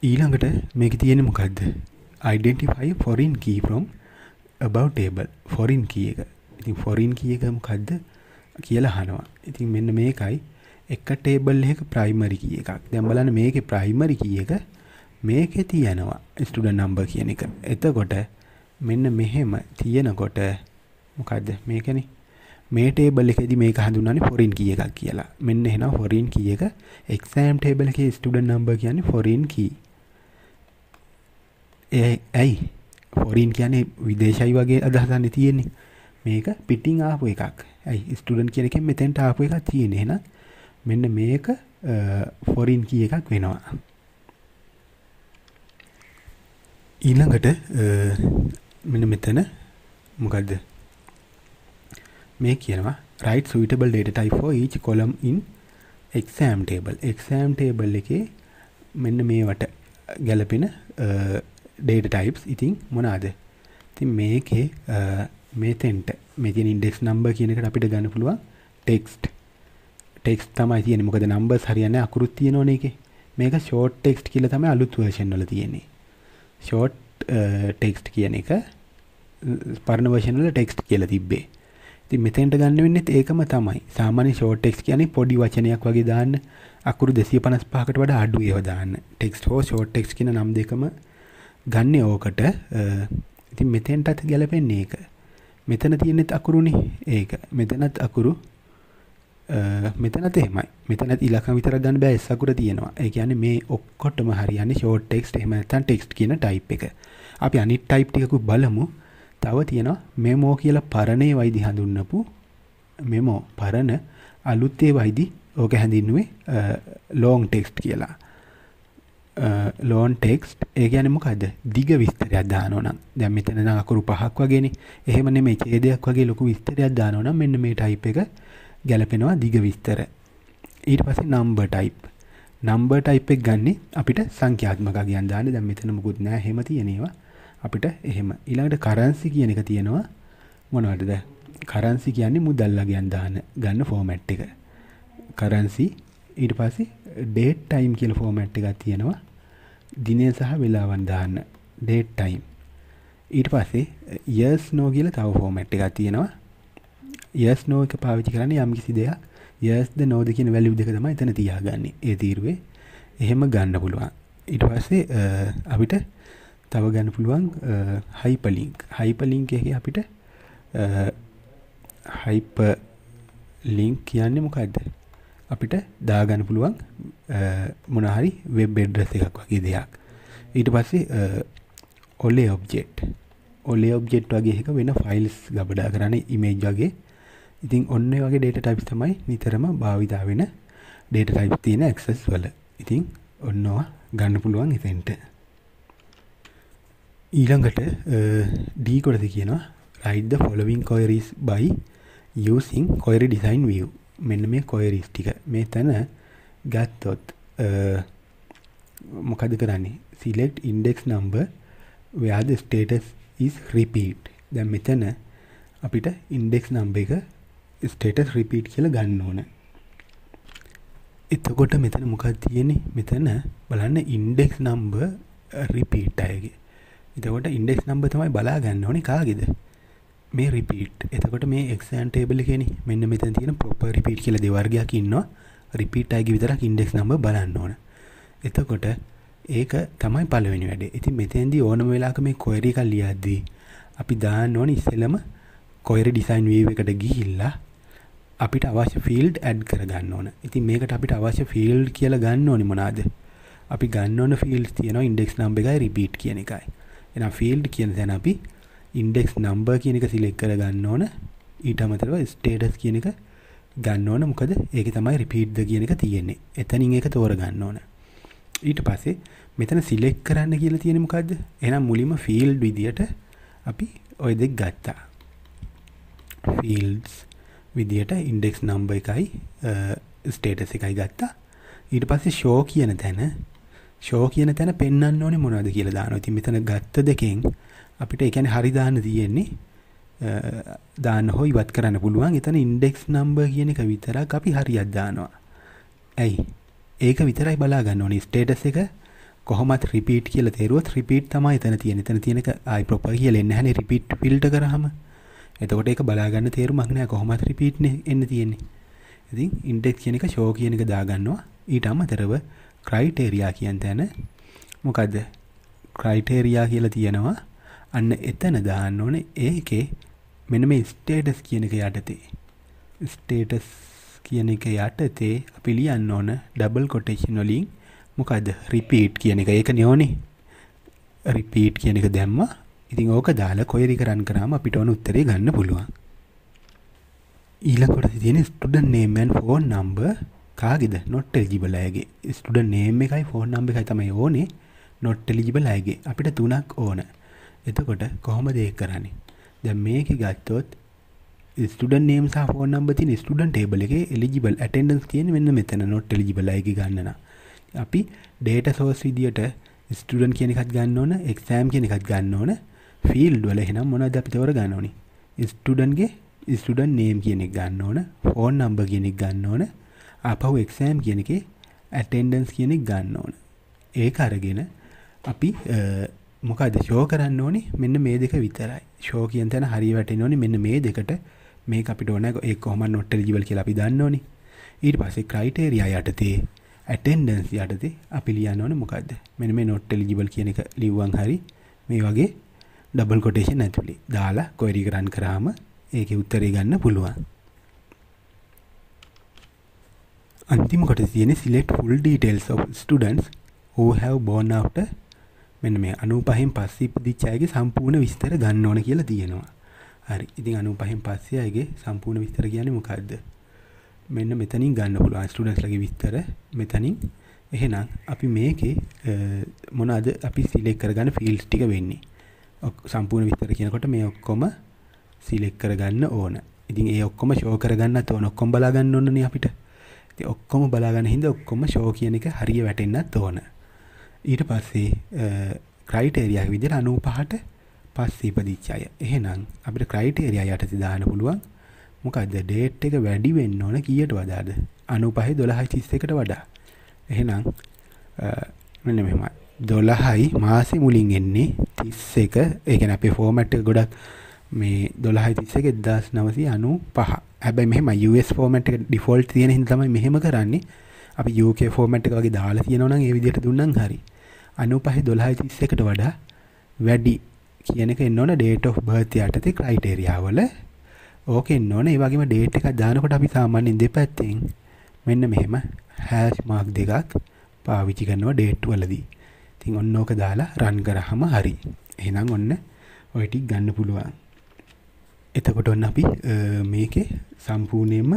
ඊළඟට මේකේ තියෙන්නේ මොකද්ද? identify foreign key from above table. foreign key එක. ඉතින් foreign key එක මොකද්ද කියලා අහනවා. ඉතින් මෙන්න මේකයි එක table එකක primary key එකක්. දැන් බලන්න මේකේ primary key එක මේකේ තියෙනවා student number කියන එක. එතකොට මෙන්න මෙහෙම තියෙනකොට මොකද්ද මේකනේ? මේ table එකේදී මේක හඳුන්වන්නේ foreign key එකක් කියලා. මෙන්න එහෙනම් foreign key එක exam table එකේ student number කියන්නේ foreign key. ඇයි foreign කියන්නේ විදේශයි වගේ අදහසක් තියෙන්නේ. මේක පිටින් ආපු එකක්. ඇයි ස්ටුඩන්ට් කියන එකෙන් මෙතෙන්ට ආපු එකක් තියෙන්නේ. එහෙනම් මෙන්න මේක foreign key එකක් වෙනවා. ඊළඟට මෙන්න මෙතන මොකද්ද? මේ කියනවා write suitable data type for each column in exam table. exam table එකේ මෙන්න මේවට ගැලපෙන data types ඉතින් මොනවාද? ඉතින් මේකේ මෙතෙන්ට මේ තියෙන index number කියන එකට අපිට ගන්න පුළුවන් text තමයි තියෙන්නේ. මොකද numbers හරියන්නේ අකුරුත් තියෙනවනේ ඒකේ. මේක short text කියලා තමයි අලුත් version වල තියෙන්නේ. short text කියන එක පරණ version වල text කියලා තිබ්බේ. ඉතින් මෙතෙන්ට ගන්න වෙන්නේ ඒකම තමයි. සාමාන්‍ය short text කියන්නේ පොඩි වචනයක් වගේ දාන්න අකුරු 255කට වඩා අඩු ඒවා දාන්න. text හෝ short text කියන නම් දෙකම ගන්න ඕකට. ඉතින් මෙතෙන්ටත් ගැලපෙන්නේ ඒක. මෙතන තියෙනෙත් අකුරුනේ ඒක. මෙතනත් අකුරු මෙතනත් එහෙමයි. මෙතනත් ඉලක්කම් විතරක් ගන්න බෑ S අකුර තියෙනවා. ඒ කියන්නේ මේ ඔක්කොටම හරියන්නේ short text එහෙම නැත්නම් text කියන type එක. අපි අනිත් type ටිකකුත් බලමු. තව තියෙනවා memo කියලා පරණේ වයිදි හඳුන්වපු memo පරණ අලුත් ඒ වයිදි ඕක හැඳින්නුවේ long text කියලා. long text ඒ කියන්නේ මොකද්ද? දිග විස්තරයක් දානවා නම් දැන් මෙතන නම් අකුරු 5ක් වගේනේ. එහෙම නෙමෙයි ඡේදයක් වගේ ලොකු විස්තරයක් දානවා නම් මෙන්න මේ type එක ගැලපෙනවා දිග විස්තර. ඊට පස්සේ number type. number type එක ගන්නේ අපිට සංඛ්‍යාත්මක අගයන් දාන්න. දැන් මෙතන මොකුත් නැහැ. එහෙම තියෙනවා. අපිට එහෙම. ඊළඟට currency කියන එක තියෙනවා. මොනවටද? currency කියන්නේ මුදල් අගයන් දාන්න ගන්න format එක. currency ඊට පස්සේ date time කියලා format එකක් තියෙනවා. දිනය සහ වේලාවන් දාන්න date time. ඊට පස්සේ yes no කියලා තව format එකක් තියෙනවා. yes no එක පාවිච්චි කරන්නේ යම් කිසි දෙයක් yes ද no ද කියන value දෙක තමයි එතන තියාගන්නේ. ඒ තීරුවේ එහෙම ගන්න පුළුවන්. ඊට පස්සේ අපිට තව ගන්න පුළුවන් hyperlink. hyperlink එකේ අපිට hyperlink කියන්නේ මොකද්ද? අපිට දාගන්න පුළුවන් මොන හරි web address එකක් වගේ දෙයක්. ඊට පස්සේ ole object. ole object වගේ එක වෙන files ගබඩා කරන්නේ image වගේ. ඉතින් ඔන්න ඒ වගේ data types තමයි නිතරම භාවිතා වෙන data types තියෙන access වල. ඉතින් ඔන්නවා ගන්න පුළුවන් එතෙන්ට. ඊළඟට D කොටස කියනවා write the following queries by using query design view. මෙන්න මේ queries ටික මෙතන ගත්තොත් මොකද කරන්නේ? select index number where the status is repeat. දැන් මෙතන අපිට index number එක status repeat කියලා ගන්න ඕන. එතකොට මෙතන මොකක්ද තියෙන්නේ? මෙතන බලන්න index number repeat එකේ. එතකොට index number තමයි බලා ගන්න ඕනේ කාගේද? මේ repeat. එතකොට මේ exam table එකේනේ මෙන්න මෙතන තියෙන proper repeat කියලා දෙවර්ගයක් ඉන්නවා. repeat එකේ විතරක් index number බලන්න ඕන. එතකොට ඒක තමයි පළවෙනි වැඩේ. ඉතින් මෙතෙන්දී ඕනම වෙලාවක මේ query එක ලියද්දී අපි දාන්න ඕනේ ඉස්සෙල්ලම query design view එකට ගිහිල්ලා අපිට අවශ්‍ය field add කරගන්න ඕන. ඉතින් මේකට අපිට අවශ්‍ය field කියලා ගන්න ඕනේ මොනවාද? අපි ගන්න ඕන fields තියෙනවා index number එකයි repeat කියන එකයි. එහෙනම් field කියන තැන අපි index number කියන එක select කරගන්න ඕන. ඊට අමතරව status කියන එක ගන්න ඕන. මොකද ඒකේ තමයි repeat ද කියන එක තියෙන්නේ. එතනින් ඒක තෝරගන්න ඕන. ඊට පස්සේ මෙතන select කරන්න කියලා තියෙන්නේ මොකද්ද? එහෙනම් මුලින්ම field විදියට අපි ওই දෙක ගත්තා. fields විදියට index number එකයි status එකයි ගත්තා. ඊට පස්සේ show කියන තැන පෙන්වන්න ඕනේ මොනවද කියලා දානවා. ඉතින් මෙතන ගත්ත දෙකෙන් අපිට ඒ කියන්නේ හරි දාන්න තියෙන්නේ දාන්න හො ඉවත් කරන්න පුළුවන්. එතන index number කියන එක විතරක් අපි හරියක් දානවා. ඇයි? ඒක විතරයි බලා ගන්න ඕනේ. status එක කොහොමත් repeat කියලා තේරුවොත් repeat තමයි එතන තියෙන්නේ. එතන තියෙන එක ආයි proper කියලා එන්නේ නැහැනේ repeat filter කරාම. එතකොට ඒක බලා ගන්න තේරුමක් නැහැ. කොහොමත් repeat නේ එන්න තියෙන්නේ. ඉතින් index කියන එක show කියන එක දා ගන්නවා. ඊට අමතරව criteria කියන තැන මොකද්ද? criteria කියලා තියෙනවා. අන්න එතන දාන්න ඕනේ. ඒකේ මෙන්න මේ status කියන එක යටතේ. status කියන එක යටතේ අපි ලියන්න ඕන double quotation වලින් මොකද්ද? repeat කියන එක. ඒක නෙවෙයි. repeat කියන එක දැම්මා. ඉතින් ඕක දාලා query කරන් කරාම අපිට ඕන උත්තරේ ගන්න පුළුවන්. ඊළඟ කොටසේ තියෙන student name and phone number කාගේද? not eligible අයගේ. student name එකයි phone number එකයි තමයි ඕනේ. not eligible අයගේ. අපිට තුනක් ඕන. එතකොට කොහොමද ඒක කරන්නේ? දැන් මේකේ ගත්තොත් ස්ටුඩන්ට් නේම් සහ ෆෝන් නම්බර් තියෙන ස්ටුඩන්ට් ටේබල් එකේ එලිජිබල් ඇටෙන්ඩන්ස් තියෙන්නේ මෙන්න මෙතන not eligible අයගේ ගන්න නම්. අපි data source විදියට ස්ටුඩන්ට් කියන එකත් ගන්න ඕන, exam කියන එකත් ගන්න ඕන. ෆීල්ඩ් වල එහෙනම් මොනවද අපි තෝර ගන්න ඕනේ? ස්ටුඩන්ට්ගේ ස්ටුඩන්ට් නේම් කියන එක ගන්න ඕන, ෆෝන් නම්බර් කියන එක ගන්න ඕන. ආපහු exam කියන එකේ ඇටෙන්ඩන්ස් කියන එක ගන්න ඕන. ඒක අරගෙන අපි මොකද ෂෝ කරන්න ඕනේ මෙන්න මේ දෙක විතරයි. ෂෝ කියන තැන හරිය වැටෙන්න ඕනේ මෙන්න මේ දෙකට. මේක අපිට ඕන ඒක කොහොමද not eligible කියලා අපි දන්න ඕනේ. ඊට පස්සේ criteria යටතේ attendance යටතේ අපි ලියන්න ඕනේ මොකද්ද? මෙන්න මේ not eligible කියන එක ලිව්වන් හරි මේ වගේ double quotation ඇතුලේ දාලා query එක run කරාම ඒකේ උත්තරේ ගන්න පුළුවන්. අන්තිම කොටසේ තියෙන්නේ select full details of students who have born after මෙන්න මේ 95න් පස්සේ ඉපදිච්ච අයගේ සම්පූර්ණ විස්තර ගන්න ඕන කියලා තියෙනවා. හරි. ඉතින් 95න් පස්සේ අයගේ සම්පූර්ණ විස්තර කියන්නේ මොකද්ද? මෙන්න මෙතනින් ගන්න පුළුවන් ස්ටුඩන්ට්ස්ලාගේ විස්තර මෙතනින්. එහෙනම් අපි මේකේ මොනවාද අපි සිලෙක්ට් කරගන්න ෆීල්ඩ්ස් ටික වෙන්නේ. සම්පූර්ණ විස්තර කියනකොට මේ ඔක්කොම සිලෙක්ට් කරගන්න ඕන. ඉතින් ඒ ඔක්කොම ෂෝ කරගන්නත් ඕන. ඔක්කොම බලා ගන්න ඕනනේ අපිට. ඉතින් ඔක්කොම බලා ගන්න හින්දා ඔක්කොම ෂෝ කියන එක හරිය වැටෙන්නත් ඕන. ඊට පස්සේ ක්‍රයිටේරියා විදිහට 95ට පස්සේ ඉපදිච්ච අය. එහෙනම් අපිට ක්‍රයිටේරියා යටතේ දාන්න පුළුවන් මොකද්ද ඩේට් එක වැඩි වෙන්න ඕන කීයට වඩාද? 95 12:31ට වඩා. එහෙනම් මෙන්න මෙහෙමයි. 12යි මාසේ මුලින් එන්නේ 31. ඒ කියන්නේ අපේ ෆෝමැට් එක ගොඩක් මේ 12:31 1995. හැබැයි මෙහෙම US ෆෝමැට් එක ඩිෆෝල්ට් තියෙන හින්දා තමයි මෙහෙම කරන්නේ. අපි UK ෆෝමැට් එක වගේ දාලා තියෙනවා නම් ඒ විදිහට දුන්නම් හරි. 95 12:31ට වඩා වැඩි කියන එක එන්න ඕන date of birth යටතේ ක්‍රයිටේරියා වල. ඕකේ එන්න ඕන. ඒ වගේම date එකක් දානකොට අපි සාමාන්‍යයෙන් දෙපැත්තෙන් මෙන්න මෙහෙම hash mark දෙකක් පාවිච්චි කරනවා date වලදී. ඉතින් ඔන්න ඕක දාලා run කරාම හරි. එහෙනම් ඔන්න ඔය ටික ගන්න පුළුවන්. එතකොට ඔන්න අපි මේකේ සම්පූර්ණයෙන්ම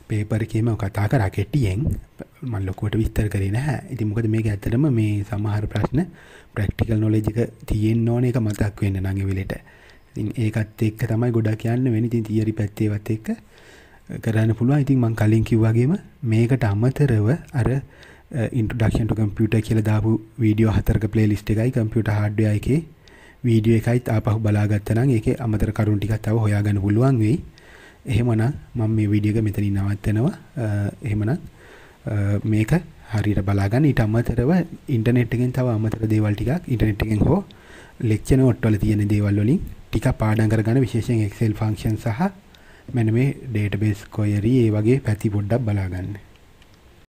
පේපර් එකේම කතා කරා කෙටියෙන් මම ලොකුවට විස්තර කරේ නැහැ. ඉතින් මොකද මේක ඇත්තටම මේ සමහර ප්‍රශ්න ප්‍රැක්ටිකල් නොලෙජ් එක තියෙන්න ඕනේ ඒක මතක් වෙන්න නම් ඒ වෙලෙට. ඉතින් ඒකත් එක්ක තමයි ගොඩක් යන්න වෙන්නේ. ඉතින් තියරි පැත්තේවත් එක්ක කරන්න පුළුවන්. ඉතින් මම කලින් කිව්වාගේම මේකට අමතරව අර introduction to computer කියලා දාපු වීඩියෝ 4ක playlist එකයි computer hardware එකේ වීඩියෝ එකයි ආපහු බලාගත්තා නම් ඒකේ අමතර කරුණු ටිකක් තව හොයාගන්න පුළුවන් වෙයි. එහෙමනම් මම මේ වීඩියෝ එක මෙතනින් නවත්තනවා. එහෙමනම් මේක හරියට බලාගන්න. ඊට අමතරව ඉන්ටර්නෙට් එකෙන් තව අමතර දේවල් ටිකක් ඉන්ටර්නෙට් එකෙන් හෝ ලෙක්චර් නෝට් වල තියෙන දේවල් වලින් ටිකක් පාඩම් කරගන්න විශේෂයෙන් Excel function සහ මෙන්න මේ database query ඒ වගේ පැති පොඩ්ඩක් බලාගන්න.